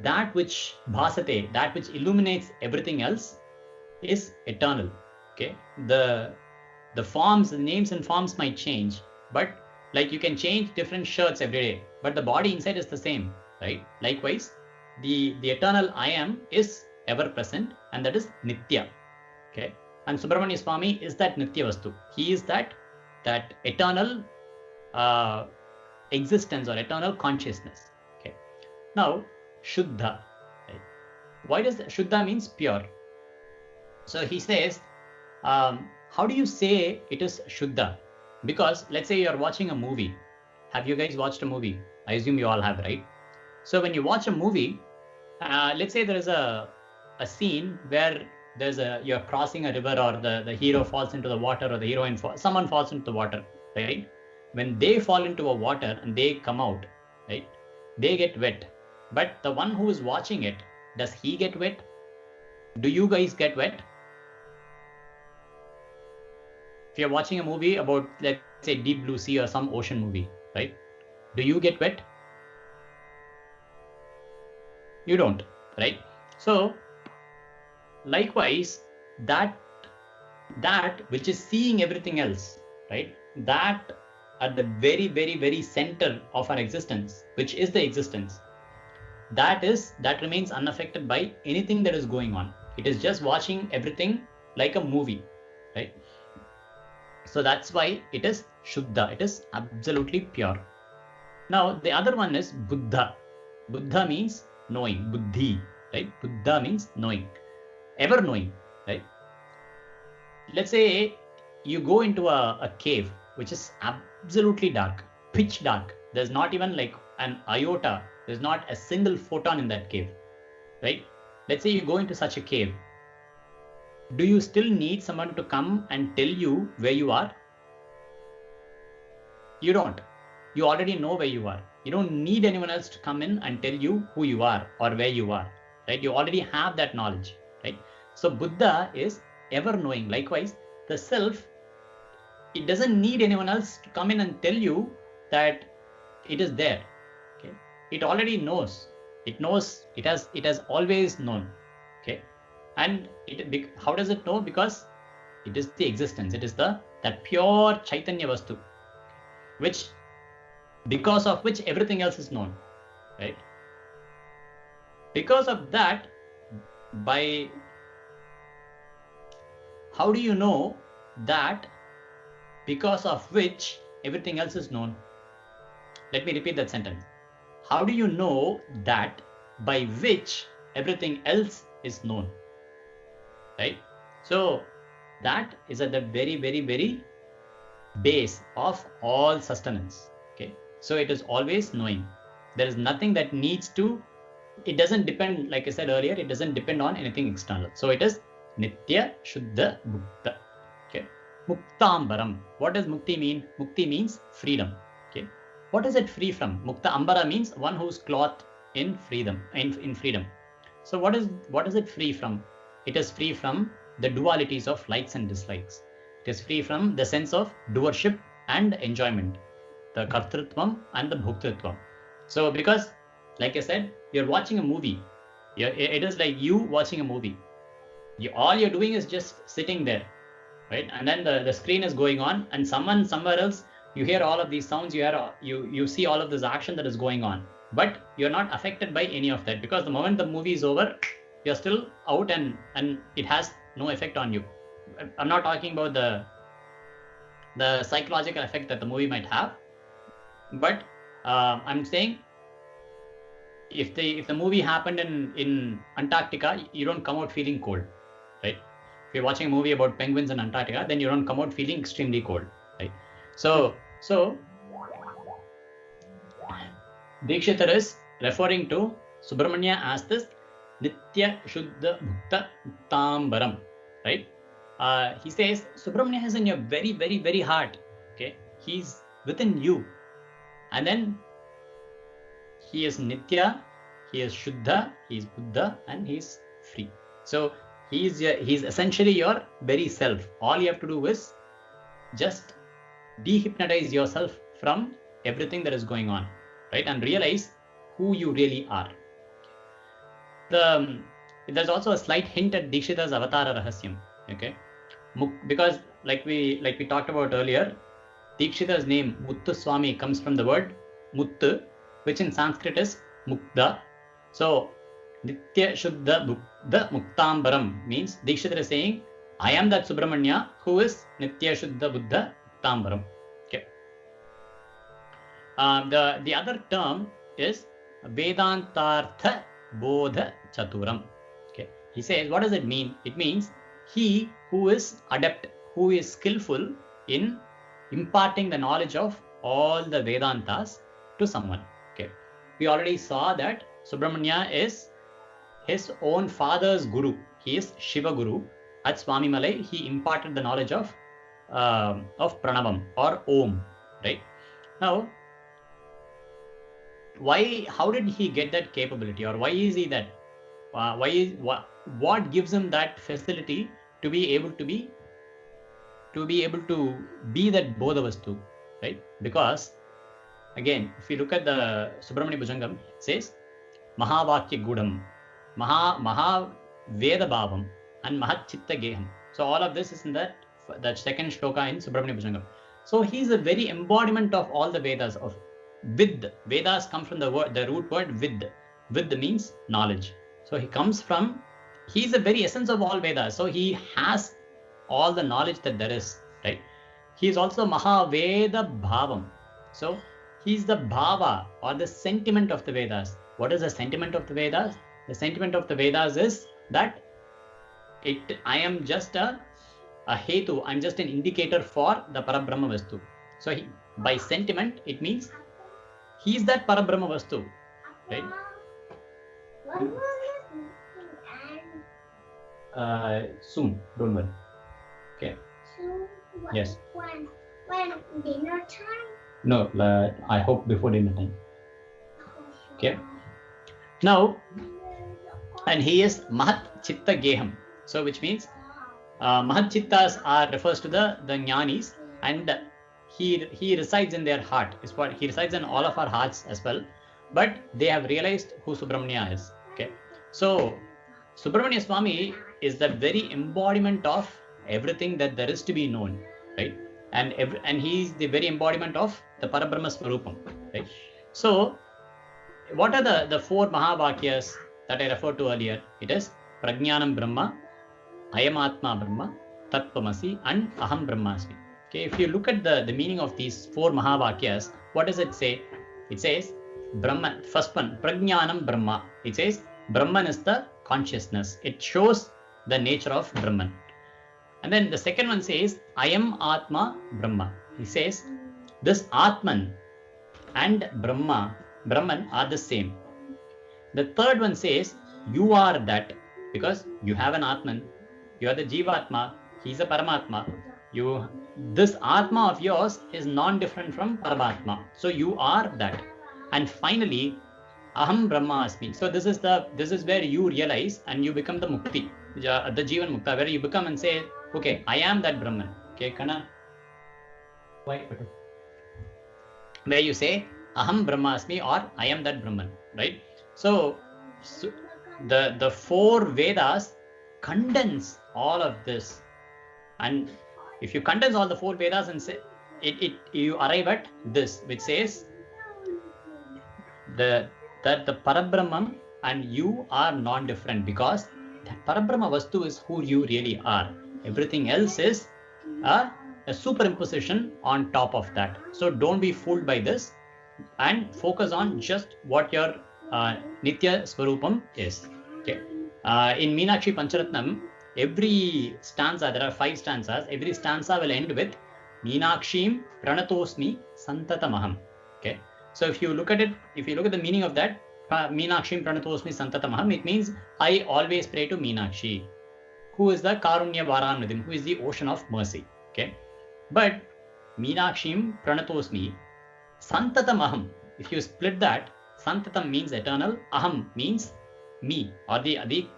that which bhasate, that which illuminates everything else, is eternal. Okay, the forms, the names and forms might change, but like you can change different shirts every day, but the body inside is the same, right? Likewise, the eternal I am is ever present, and that is Nitya. Okay, and Subramanya Swami is that Nitya Vastu. He is that eternal existence or eternal consciousness. Okay, now Shuddha. Right? Why does Shuddha means pure? So he says, how do you say it is Shuddha? Because let's say you're watching a movie. Have you guys watched a movie? I assume you all have, right? So when you watch a movie, let's say there is a scene where you're crossing a river, or the hero falls into the water, or the heroine someone falls into the water, right? When they fall into a water and they come out, right, they get wet. But the one who is watching it, does he get wet? Do you guys get wet? If you're watching a movie about, let's say, Deep Blue Sea or some ocean movie, right? Do you get wet? You don't, right? So likewise, that which is seeing everything else, right? That at the very, very, very center of our existence, which is the existence, that remains unaffected by anything that is going on. It is just watching everything like a movie, right? So that's why it is Shuddha. It is absolutely pure. Now the other one is Buddha. Buddha means knowing, Buddhi, right? Buddha means knowing, ever knowing, right? Let's say you go into a cave which is absolutely dark, pitch dark. There's not even like an iota. There's not a single photon in that cave, right? Let's say you go into such a cave. Do you still need someone to come and tell you where you are? You don't. You already know where you are. You don't need anyone else to come in and tell you who you are or where you are, right? You already have that knowledge, right? So Buddha is ever knowing. Likewise, the self, it doesn't need anyone else to come in and tell you that it is there. Okay, it already knows. It knows. It has always known. Okay, and how does it know? Because it is the existence. It is that pure Chaitanya Vastu, because of which everything else is known, right? Because of that, how do you know that because of which everything else is known? Let me repeat that sentence. How do you know that by which everything else is known, right? So that is at the very, very, very base of all sustenance. Okay, so it is always knowing. There is nothing that needs to, it doesn't depend, like I said earlier, it doesn't depend on anything external. So it is Nitya, Shuddha, Mukta. Okay, Muktambaram. What does Mukti mean? Mukti means freedom. Okay, what is it free from? Mukta Ambara means one who's clothed in freedom. In freedom. So what is it free from? It is free from the dualities of likes and dislikes. It is free from the sense of doership and enjoyment, the kartrutvam and the bhoktrutvam. So because, like I said, you're watching a movie. It is like you watching a movie. All you're doing is just sitting there, right? And then the screen is going on, and someone somewhere else, you hear all of these sounds, you see all of this action that is going on, but you're not affected by any of that, because the moment the movie is over, you're still out, and it has no effect on you. I'm not talking about the psychological effect that the movie might have, but I'm saying if the movie happened in Antarctica, you don't come out feeling cold, right? If you're watching a movie about penguins in Antarctica, then you don't come out feeling extremely cold, right? So Dikshitar is referring to Subramanya as this Nitya Shuddha Bhukta Muktambaram, right? He says Subramanya is in your very, very, very heart. Okay, he's within you, and then he is Nitya, he is Shuddha, he is Buddha, and he is free. So he's essentially your very self. All you have to do is just dehypnotize yourself from everything that is going on, right? And realize who you really are. There's also a slight hint at Dikshitar's Avatara Rahasyam. Okay, because like we talked about earlier, Dikshitar's name Muttu Swami comes from the word Muttu, which in Sanskrit is Mukta. So Nitya Shuddha Buddha Muktambaram means Dikshitra is saying, I am that Subramanya who is Nitya Shuddha Buddha Muktambaram. Okay. The other term is Vedantartha Bodha Chaturam. Okay. He says, what does it mean? It means he who is adept, who is skillful in imparting the knowledge of all the Vedantas to someone. Okay. We already saw that Subramanya is his own father's guru. He is Shiva Guru. At Swami Malai, he imparted the knowledge of Pranavam or Om. Right? Now, how did he get that capability, or why is he that? What gives him that facility to be able to be that Bodhavastu, right? Because again, if you look at the Subramanya Bhajangam, it says Mahavakya Gudam, Maha Veda Bhavam, and Mahat Chitta Geham. So all of this is in that second shloka in Subramanya Bhajangam. So he is a very embodiment of all the Vedas. Of Vid. Vedas come from the root word Vid. Vid means knowledge. So he is the very essence of all Vedas. So he has all the knowledge that there is, right? He is also Mahaveda Bhavam. So he is the Bhava or the sentiment of the Vedas. What is the sentiment of the Vedas? The sentiment of the Vedas is that I am just a Hetu, I'm just an indicator for the Parabrahma Vastu. So by sentiment, it means he is that Parabrahma Vastu, right? Soon, don't worry. Okay. So Yes. When dinner time? No, I hope before dinner time. Okay. Now, and he is Mahat Chitta Geham. So which means Mahat Chittas refers to the Jnanis, and he resides in their heart. Is what he resides in all of our hearts as well. But they have realized who Subramanya is. Okay. So Subramanya Swami is the very embodiment of everything that there is to be known, right? And he is the very embodiment of the Parabrahma Swarupam, right? So what are the four Mahavakyas that I referred to earlier? It is Prajnanam Brahma, Ayamatma Brahma, Tattvamasi, and Aham Brahmasmi. Okay, if you look at the meaning of these four Mahavakyas, what does it say? It says Brahman, first one, Prajnanam Brahma. It says Brahman is the consciousness. It shows the nature of Brahman. And then the second one says, I am Atma Brahma. He says, this Atman and Brahman are the same. The third one says, you are that, because you have an Atman, you are the Jivatma, he is a Paramatma. This Atma of yours is non-different from Paramatma. So you are that. And finally, Aham Brahmasmi. So this is where you realize and you become the Mukti, the Jivan Mukta, where you become and say, okay, I am that Brahman. Okay, Kana? Why? Where you say, Aham Brahmasmi, or I am that Brahman, right? So the four Vedas condense all of this. And if you condense all the four Vedas and say, you arrive at this, which says that the Parabrahman and you are non-different, because the Parabrahma Vastu is who you really are. Everything else is a superimposition on top of that. So don't be fooled by this and focus on just what your Nitya Swarupam is. Okay. In Meenakshi Pancharatnam, every stanza, there are 5 stanzas, every stanza will end with Meenakshim Pranatosmi Santatamaham. Okay. So if you look at the meaning of that, Meenakshim Pranatosmi Santatamaham, it means I always pray to Meenakshi, who is the Karunya Varanidhim, who is the ocean of mercy. Okay. But Meenakshim Pranatosmi Santatamaham, if you split that, Santatam means eternal, Aham means me, or the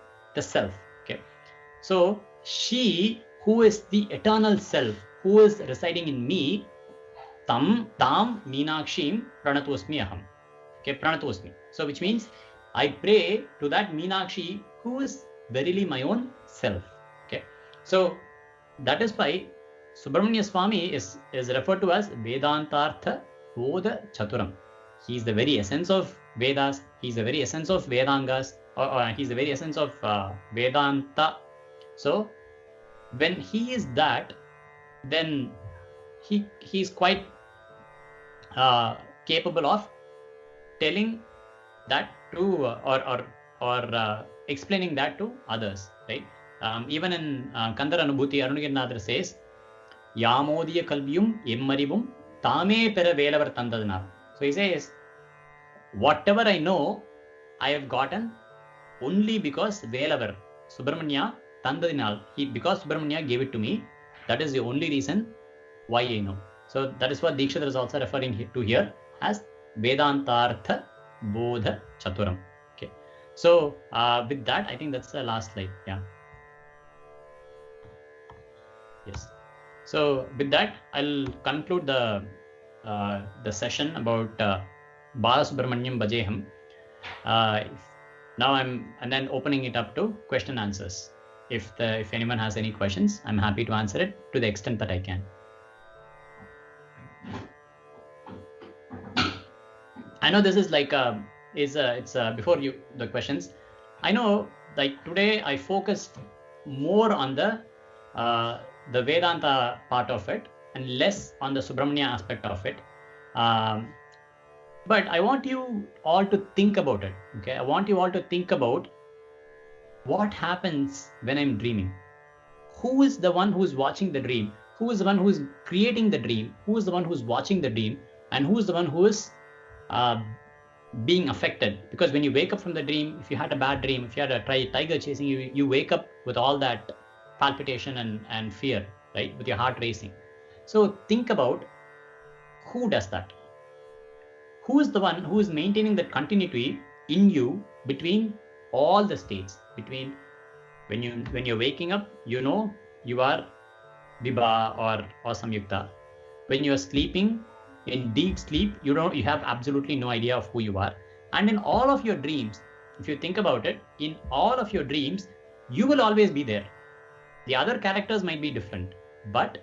self. Okay. So she who is the eternal self, who is residing in me, tam Meenakshim Pranatosmi Aham. Okay, Pranatosmi. So which means I pray to that Meenakshi who is verily my own self. Okay. So that is why Subramanya Swami is referred to as Vedantartha Bodha Chaturam. He's the very essence of Vedas. He's the very essence of Vedangas, or he's the very essence of Vedanta. So when he is that, then he's quite capable of telling that to or explaining that to others, right? Even in Kandar Anubhuti, Arunagirinathar says, Yamodiya Kalbiyum Emmarivum Tame Pera Velavar Tandadana. So he says, whatever I know, I have gotten only because Velavar, Subramanya Tandadinal, because Subramanya gave it to me. That is the only reason why I know. So that is what Dikshadhar is also referring to here as Vedantartha Bodha Chaturam. Okay. So with that, I think that's the last slide. Yeah. Yes. So with that, I'll conclude the session about Balasubramanyam Bhajeham. Now I'm then opening it up to question and answers. If anyone has any questions, I'm happy to answer it to the extent that I can. I know this is like it's before the questions. I know like today I focused more on the Vedanta part of it and less on the Subramanya aspect of it. But I want you all to think about it. Okay, I want you all to think about what happens when I'm dreaming. Who is the one who's watching the dream? Who is the one who's creating the dream? Who is the one who's watching the dream? And who is the one who is being affected? Because when you wake up from the dream, if you had a bad dream, if you had a tiger chasing you, you wake up with all that palpitation and fear, right? With your heart racing. So think about who does that. Who is the one who is maintaining that continuity in you between all the states? Between when you're waking up, you know you are Vibha or Samyukta. When you are sleeping in deep sleep, you have absolutely no idea of who you are. And in all of your dreams, if you think about it, in all of your dreams, you will always be there. The other characters might be different, but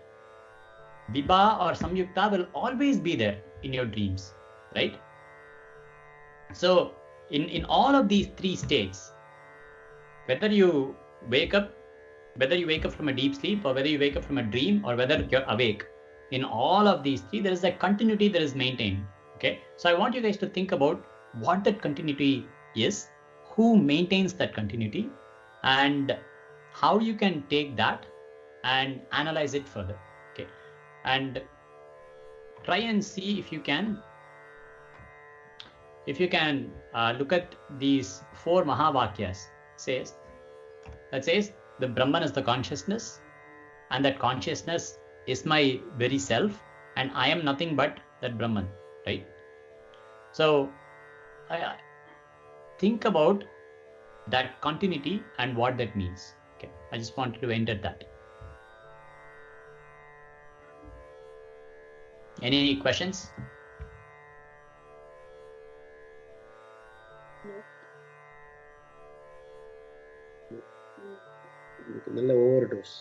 Vibha or Samyukta will always be there in your dreams, right? So in all of these three states, whether you wake up from a deep sleep, or whether you wake up from a dream, or whether you're awake, in all of these three, there is a continuity that is maintained. Okay, so I want you guys to think about what that continuity is, who maintains that continuity, and how you can take that and analyze it further. Okay, and try and see if you can look at these 4 Mahavakyas. That says the Brahman is the consciousness, and that consciousness is my very self, and I am nothing but that Brahman, right? So I think about that continuity and what that means. Okay, I just wanted to end at that. Any questions? நல்ல overdose.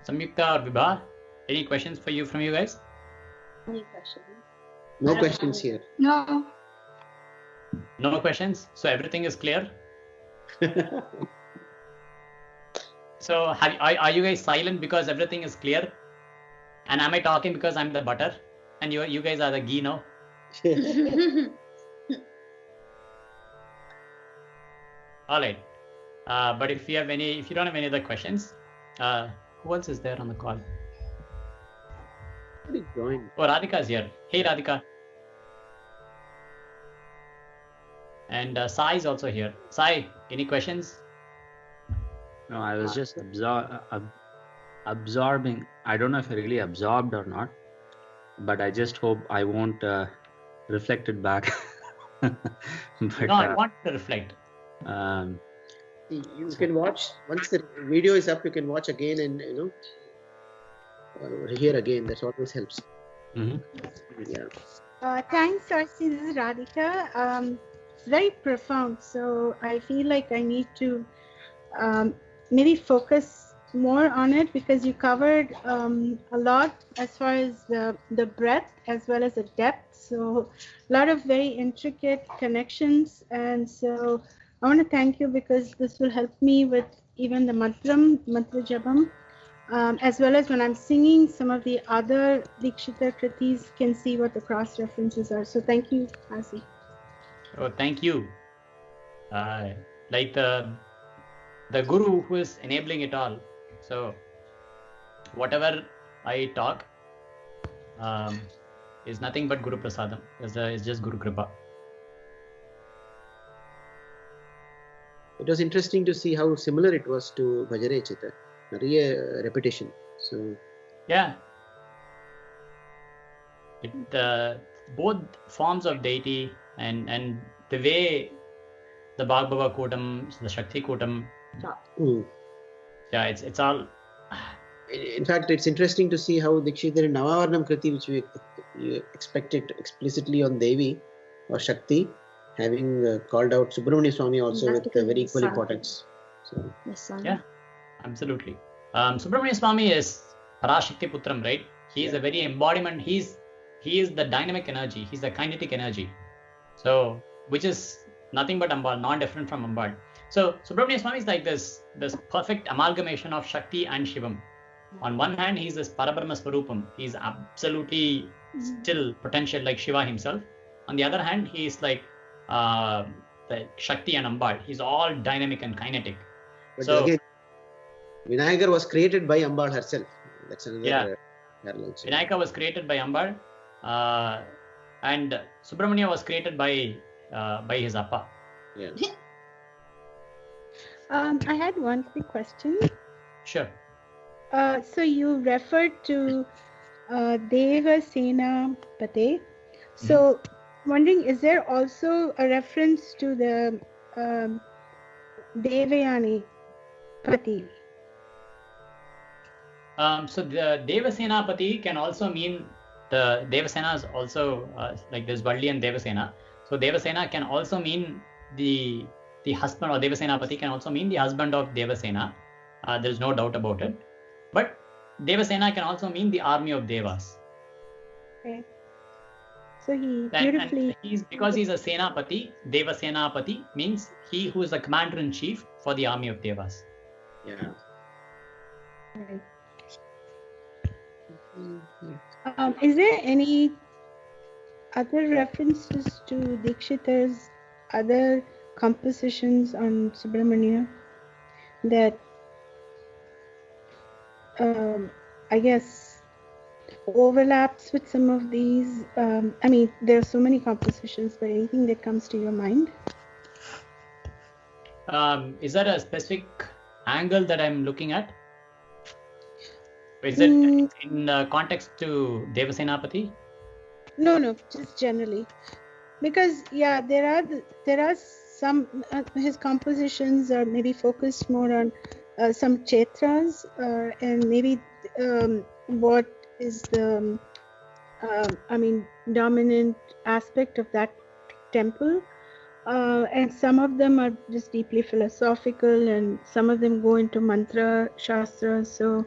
Samyukta or Vibha, any questions from you guys? Any questions? No questions here. No. No questions. So everything is clear. So are you guys silent because everything is clear? And am I talking because I'm the butter and you guys are the ghee now? All right. But if you don't have any other questions, who else is there on the call? Oh, Radhika is here. Hey, Radhika. And Sai is also here. Sai, any questions? No, I was just absorbing. I don't know if I really absorbed or not, but I just hope I won't reflect it back. But, no, I want to reflect. You can watch once the video is up. You can watch again and hear again. That always helps. Mm-hmm. Yeah. Thanks, Sarsi. This is Radhika. It's very profound. So I feel like I need to maybe focus more on it because you covered a lot as far as the breadth as well as the depth. So a lot of very intricate connections. And so I want to thank you because this will help me with even the mantra jabam. As well as when I'm singing some of the other Dikshita Kritis, can see what the cross references are. So thank you, Asi. Oh, thank you. Like the Guru who is enabling it all. So whatever I talk is nothing but Guru Prasadam. It's just Guru Kripa. It was interesting to see how similar it was to Bhajare Chita. Repetition. So yeah, both forms of deity and the way the Bhagava Kotam, the Shakti Kotam. Yeah, it's all. In fact, it's interesting to see how Dikshita in Navavarnam Kriti, which we expected explicitly on Devi or Shakti, having called out Subramanya Swami also with very equal importance. So, yeah. Absolutely. Subramanya Swami is Parashakti Putram, right? He is a very embodiment. He is the dynamic energy. He's the kinetic energy. So, which is nothing but Ambal, not different from Ambal. So, Subramanya Swami is like this perfect amalgamation of Shakti and Shivam. On one hand, he's this Parabrahma Swarupam. He's absolutely still potential like Shiva himself. On the other hand, he is like the Shakti and Ambal. He's all dynamic and kinetic. But so again, Vinayagar was created by Ambal herself. That's another parallel. Vinayaka was created by Ambal, and Subramanya was created by his Appa. Yeah. I had one quick question. Sure. So you referred to Deva Sena Pate. So wondering, is there also a reference to the Devayani Pati? So the Devasena Pati can also mean the Devasena is also like there's Valli and Devasena. So Devasena can also mean the husband, or Devasena Pati can also mean the husband of Devasena. There's no doubt about it. But Devasena can also mean the army of Devas. Okay. So he beautifully. And because he's a Senapati, Devasenapati means he who is the commander in chief for the army of Devas. Yeah. Right. Is there any other references to Dikshita's other compositions on Subramanya that I guess overlaps with some of these? I mean, there are so many compositions, but anything that comes to your mind? Is there a specific angle that I'm looking at? Is it in context to Devasenapati? No, just generally, because there are some his compositions are maybe focused more on some kshetras and maybe what is the dominant aspect of that temple, and some of them are just deeply philosophical, and some of them go into mantra shastra. So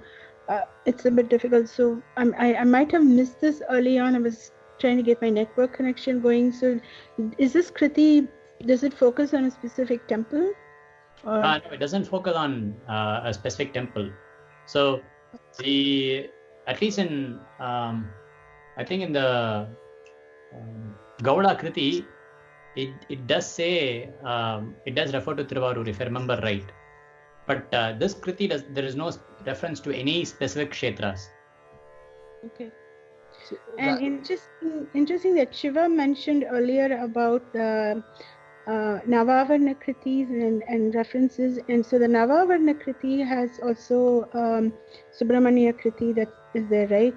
it's a bit difficult. So I might have missed this early on. I was trying to get my network connection going. So is this Kriti, does it focus on a specific temple? Or? No, it doesn't focus on a specific temple. So at least in I think in the Gauda Kriti, it does say it does refer to Thiruvarur, if I remember right. But this Kriti there is no reference to any specific kshetras. Okay. And interesting that Shiva mentioned earlier about the Navavarna Kritis and references, and so the Navavarna Kriti has also Subramanya Kriti that is there, right?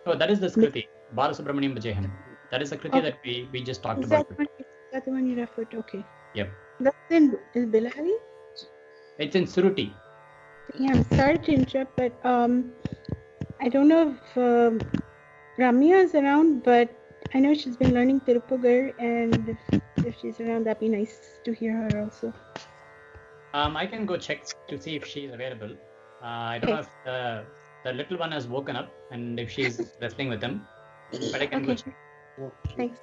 Oh, that is this Kriti, Balasubramanyam Bhajeham. That is the Kriti that we just talked about. That's the one you referred to. Okay. Yep. That's in Bilari? It's in Surutti. Yeah, I'm sorry to interrupt, but I don't know if Ramya is around, but I know she's been learning Tirupugar, and if she's around, that'd be nice to hear her also. I can go check to see if she's available. I don't know if the little one has woken up and if she's wrestling with him, but I can go check. Thanks.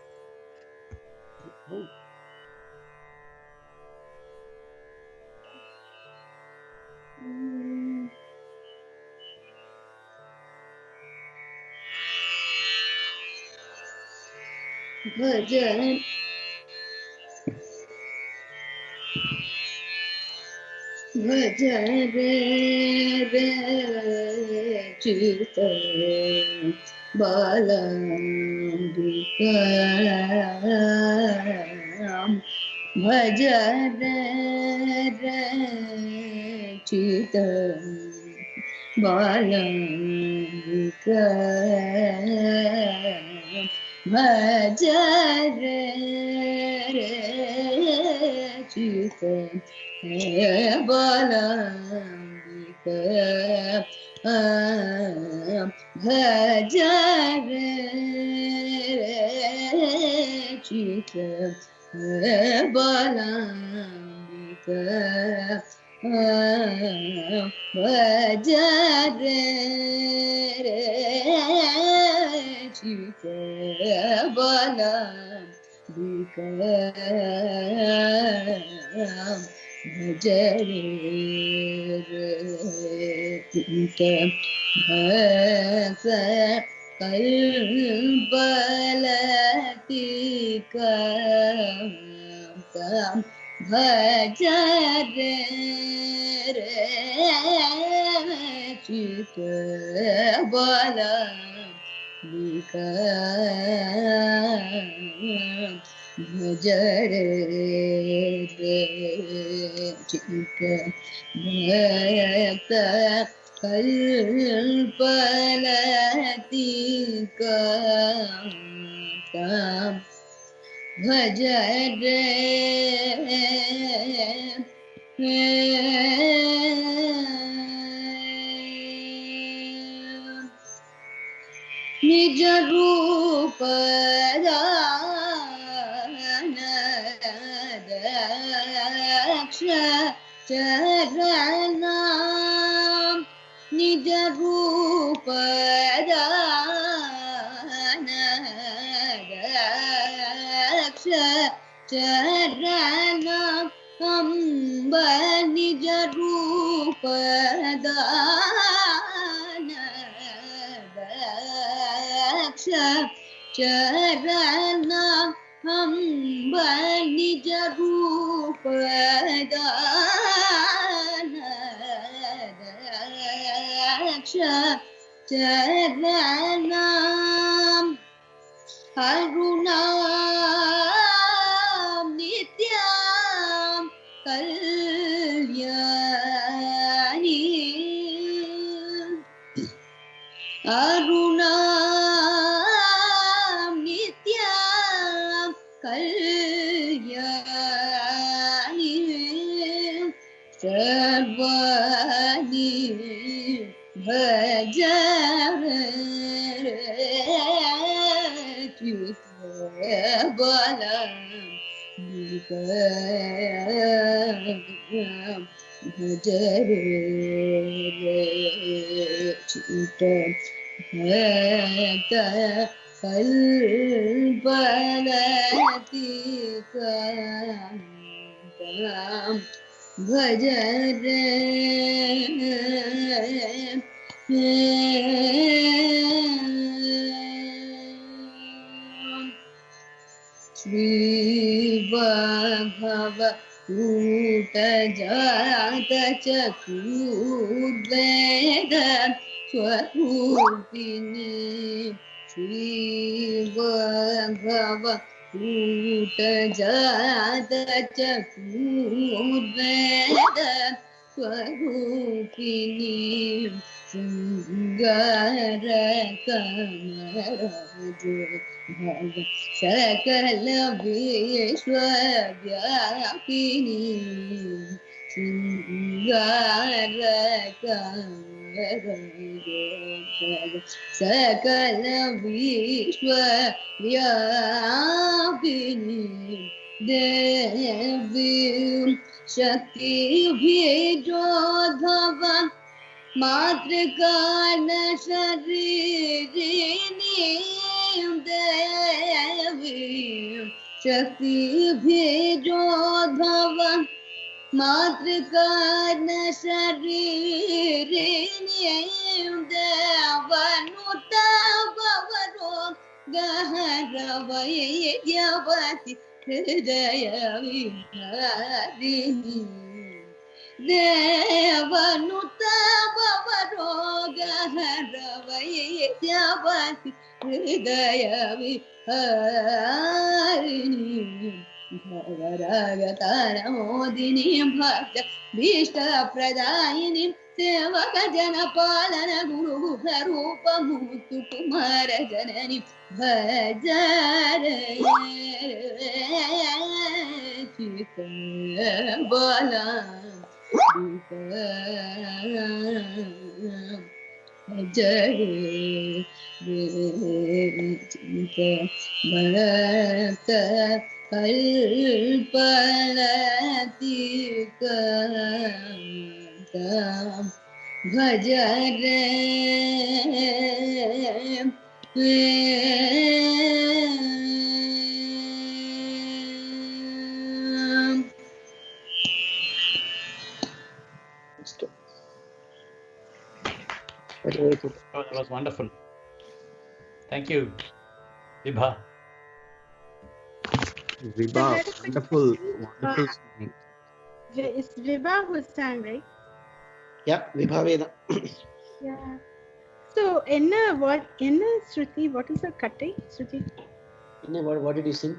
Bhajan Bhajan Chita Balambikam Bhajan Chita Balambikam Bhajare Chita Balambika Bhajare Chita Balambika Bhajare Chita Balambika Bhajare Chita Bhasa Kalpalatika Bhajare Chita Balambika Bhajare Chita Bhasa Kalpalatika Bhajare Nija Rupa Daksha Charanam Nija Rupa Daksha Charanam Amba Nija Rupa Daksha Charanam Amba Nija Rupa Daksha Charanam Harunam Nityam Kalyani Harunam Nityam Kalyani Sarvani Bhajare Chita Balambika Bhajare Chita Bhata Kalpalatika Bhajare Shri Bhagava Uta Jata Chakrudveda Swarupini Shri Bhagava Uta Jata Chakrudveda Swarupini Sungara Kamaraju Bhava Sakala Vishwavyapini Sungara सकल विश्व व्यापिनी देवी शक्ति बीजोद्भव मातृकान शरीरिणी देवी शक्ति बीजोद्भव मातृकान शरीरिणी देवनुत भवरो गहरवैद्यवति हृदय विहारिणी देवनुत भवरो गहरवैद्यवति हृदय विहारिणी भवरागतारमोदिनी भक्त भीष्टप्रदायिनी सेवक जनपालन गुरुरूपमूर्तु कुमार जननी भजरचित बाला भक्त कल्पलतिका भज रे Oh, that was wonderful. Thank you, Vibha. Vibha, wonderful singing. It's Vibha who sang, right? Yeah, Vibha Veda. Yeah. So, what Surutti? What is her kattai, Surutti? What did you sing?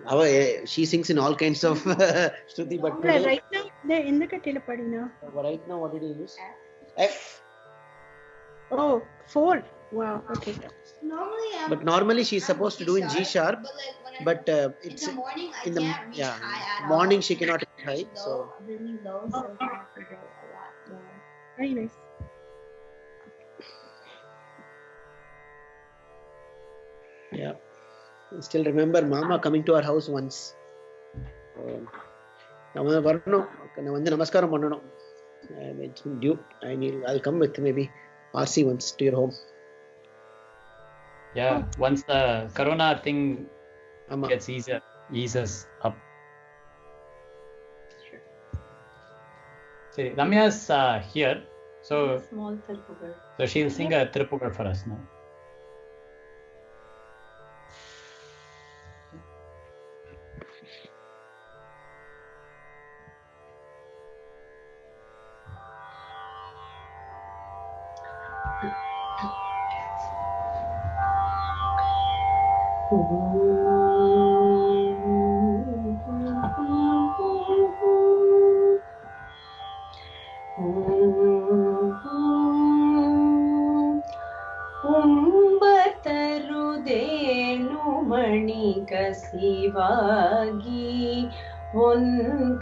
She sings in all kinds of Shruti, but today, Right now, they're in the kattila padina. right now, what did you use? F. Oh, 4. Wow. Okay. But normally she's supposed to do in G sharp, but it's in the morning I in the can't reach high at all. morning she cannot reach high. So Really low, so I have to go a lot more. Very nice. yeah, I still remember Mama coming to our house once. Nama varano, na vandu namaskaram pannanum. It's due. I'll come with maybe RC once to your home. Yeah, once the corona thing Ama. gets eases up. See, Ramya's here, so Small Tirupur. so she'll sing a Tirupur for us now. கசிவாகி உன்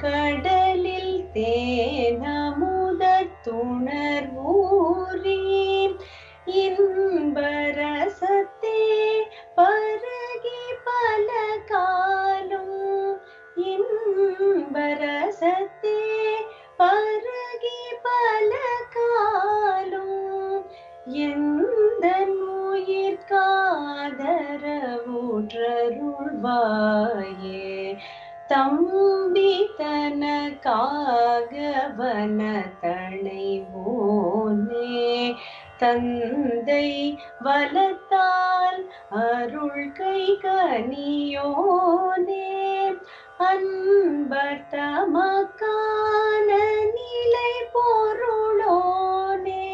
கடலில் தேனமுதத் துணர்வூறி இன்பரசத்தே பருகி பல காலம் இன்பரசத்தே பருகி பல காலம் எந்தன் உயிர்காதரவுற்றருள்வாயே தம்பி தனக்காகவன தணைவோனே தந்தை வலத்தால் அருள் கை கனியோனே அன்பர் தமக்கான நிலை பொருளோனே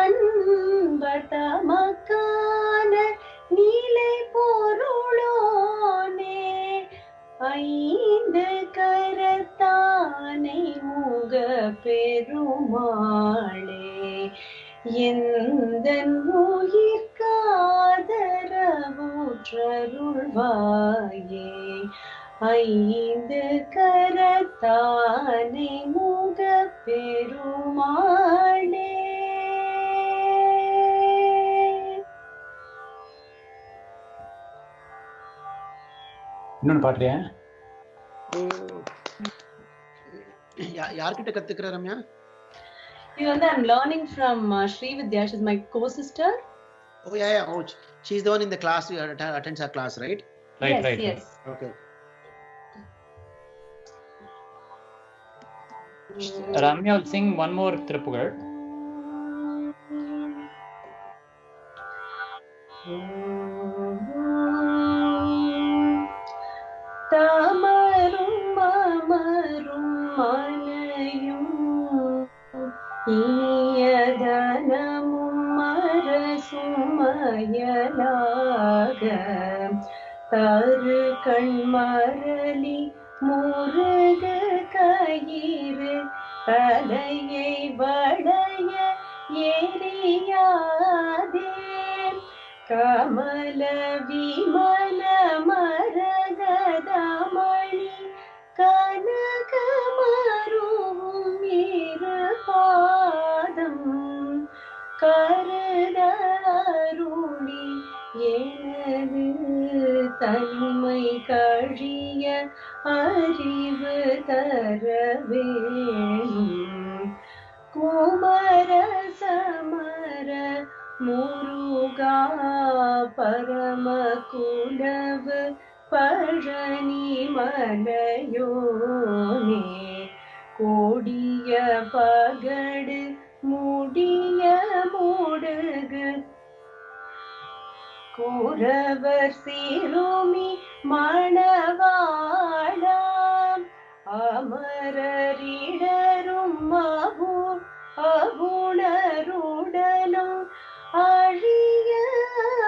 அன்பர் தமக்கான நிலை பொருளோனே ஐந்து கரத்தானை முக பெருமாளே எந்தன் உயிர்காதரவுற்றருள்வாயே ஐந்து கரத்தானை முக பெருமாளே. இன்னொன்னு பாடுறியா? யார்கிட்ட கத்துக்கிற ரம்யா? இது வந்து I'm learning from Srividya. She's my co-sister. Oh yeah. Oh, she's the one in the class who attends our class, right? Yes. Okay. Ramya will sing one more Tiruppugal. தாமரும் மாமரும் மலையும் இனியதனமும் மரசுமயலாக தரு கண்மரளி முருகு கயிறு தலையை வளைய எரியாதே கமல விமல மரகதமணி கனகமரும் இரு பாதம் கருதருளி எனது தனிமை கழிய அறிவு தர வேணும் குமர சமர முருகா பரம குலவு பழனி மலையோனே கோடிய பகடு முடிய மூடுகு குரவர் சிறுமி மணவாளாம் அமரரிடரும் அகுணருடலும் அழிய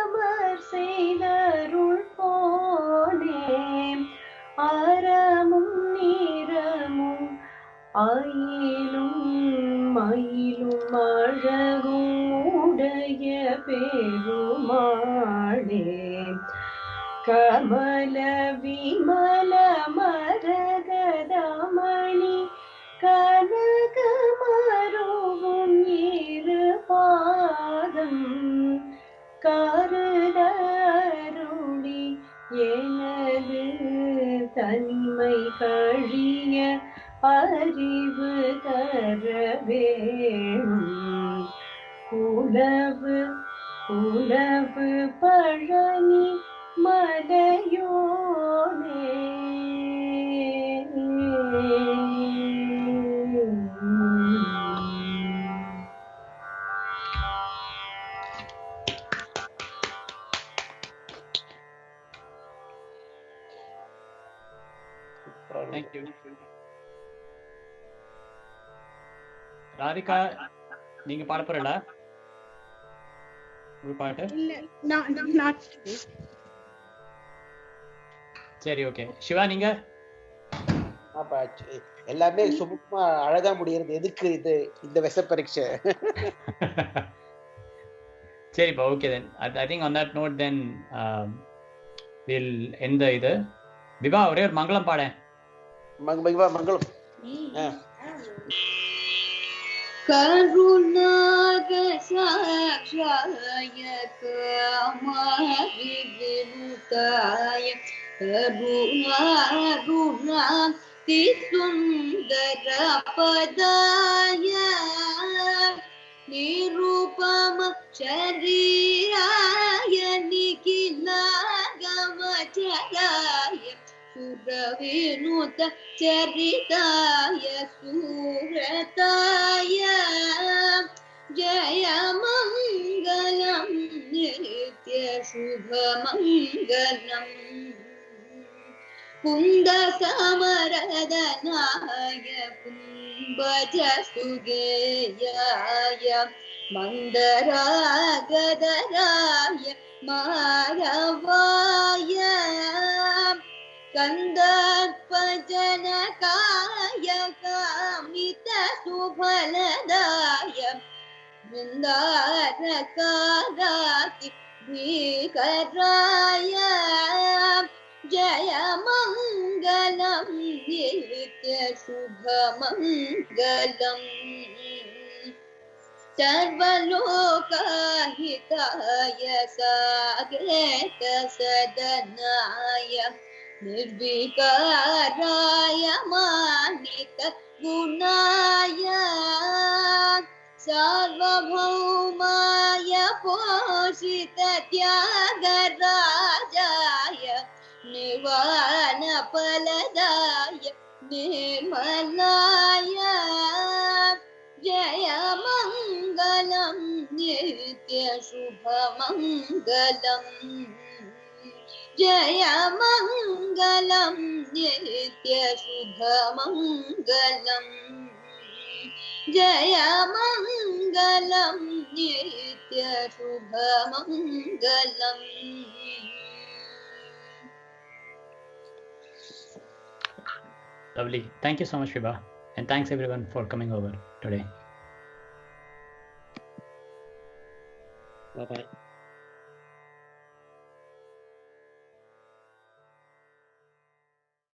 அமர் செய்தருள் போனே அறமும் நிறமும் அயிலும் மயிலும் அழகும் உடைய பெருமாளே கமல விமல மரகதமணி கனகமருவும் இரு பாதம் கருதருளி எனது தனிமை கழிய அறிவு தர வேணும் குலவு குலவு பழனி மலையோனே Thank you. ராதிகா, நீங்க பாட போறல ஒரு பாட்டு? இல்ல, not today. சரி, ஓகே. சிவா, நீங்க? எல்லாமே சும்மா அழகா முடியறது எதுக்கு இந்த விச பரீட்சை? சரிப்பா, okay then. I think on that note then we'll end the இது. விவா, ஒரே ஒரு மங்களம் பாட. மங்களம். கருணாக சாட்சாய காமவிவினுதாய கருணாருணாதி சுந்தர பதாய நிருபம சரீராய நிகிலாகமச்சராய சுரவினுத சரிதாய சூரதாய ஜய மங்களம் நித்ய சுப மங்களம் குந்த சமரதனாய கும்பஜ சுகேயாய மந்தராகதராய மாரவாய கந்தர்ப்பஜனகாய காமித சுபலதாய விந்தாரகாராதி பீகராய ஜய மங்களம் நித்ய சுப மங்களம் சர்வலோகாஹிதாய சாகேத சதனாய निर्विकाराय मानित गुणाय सार्वभौमाय पोषित त्यागराजाय निवानफलदाय निर्मलाय जय मङ्गलं नित्य शुभमङ्गलम् जय मङ्गलं नित्य शुभमङ्गलम् जय मङ्गलं नित्य शुभमङ्गलम्. Lovely. Thank you so much, Vibha. And thanks everyone for coming over today. Bye bye.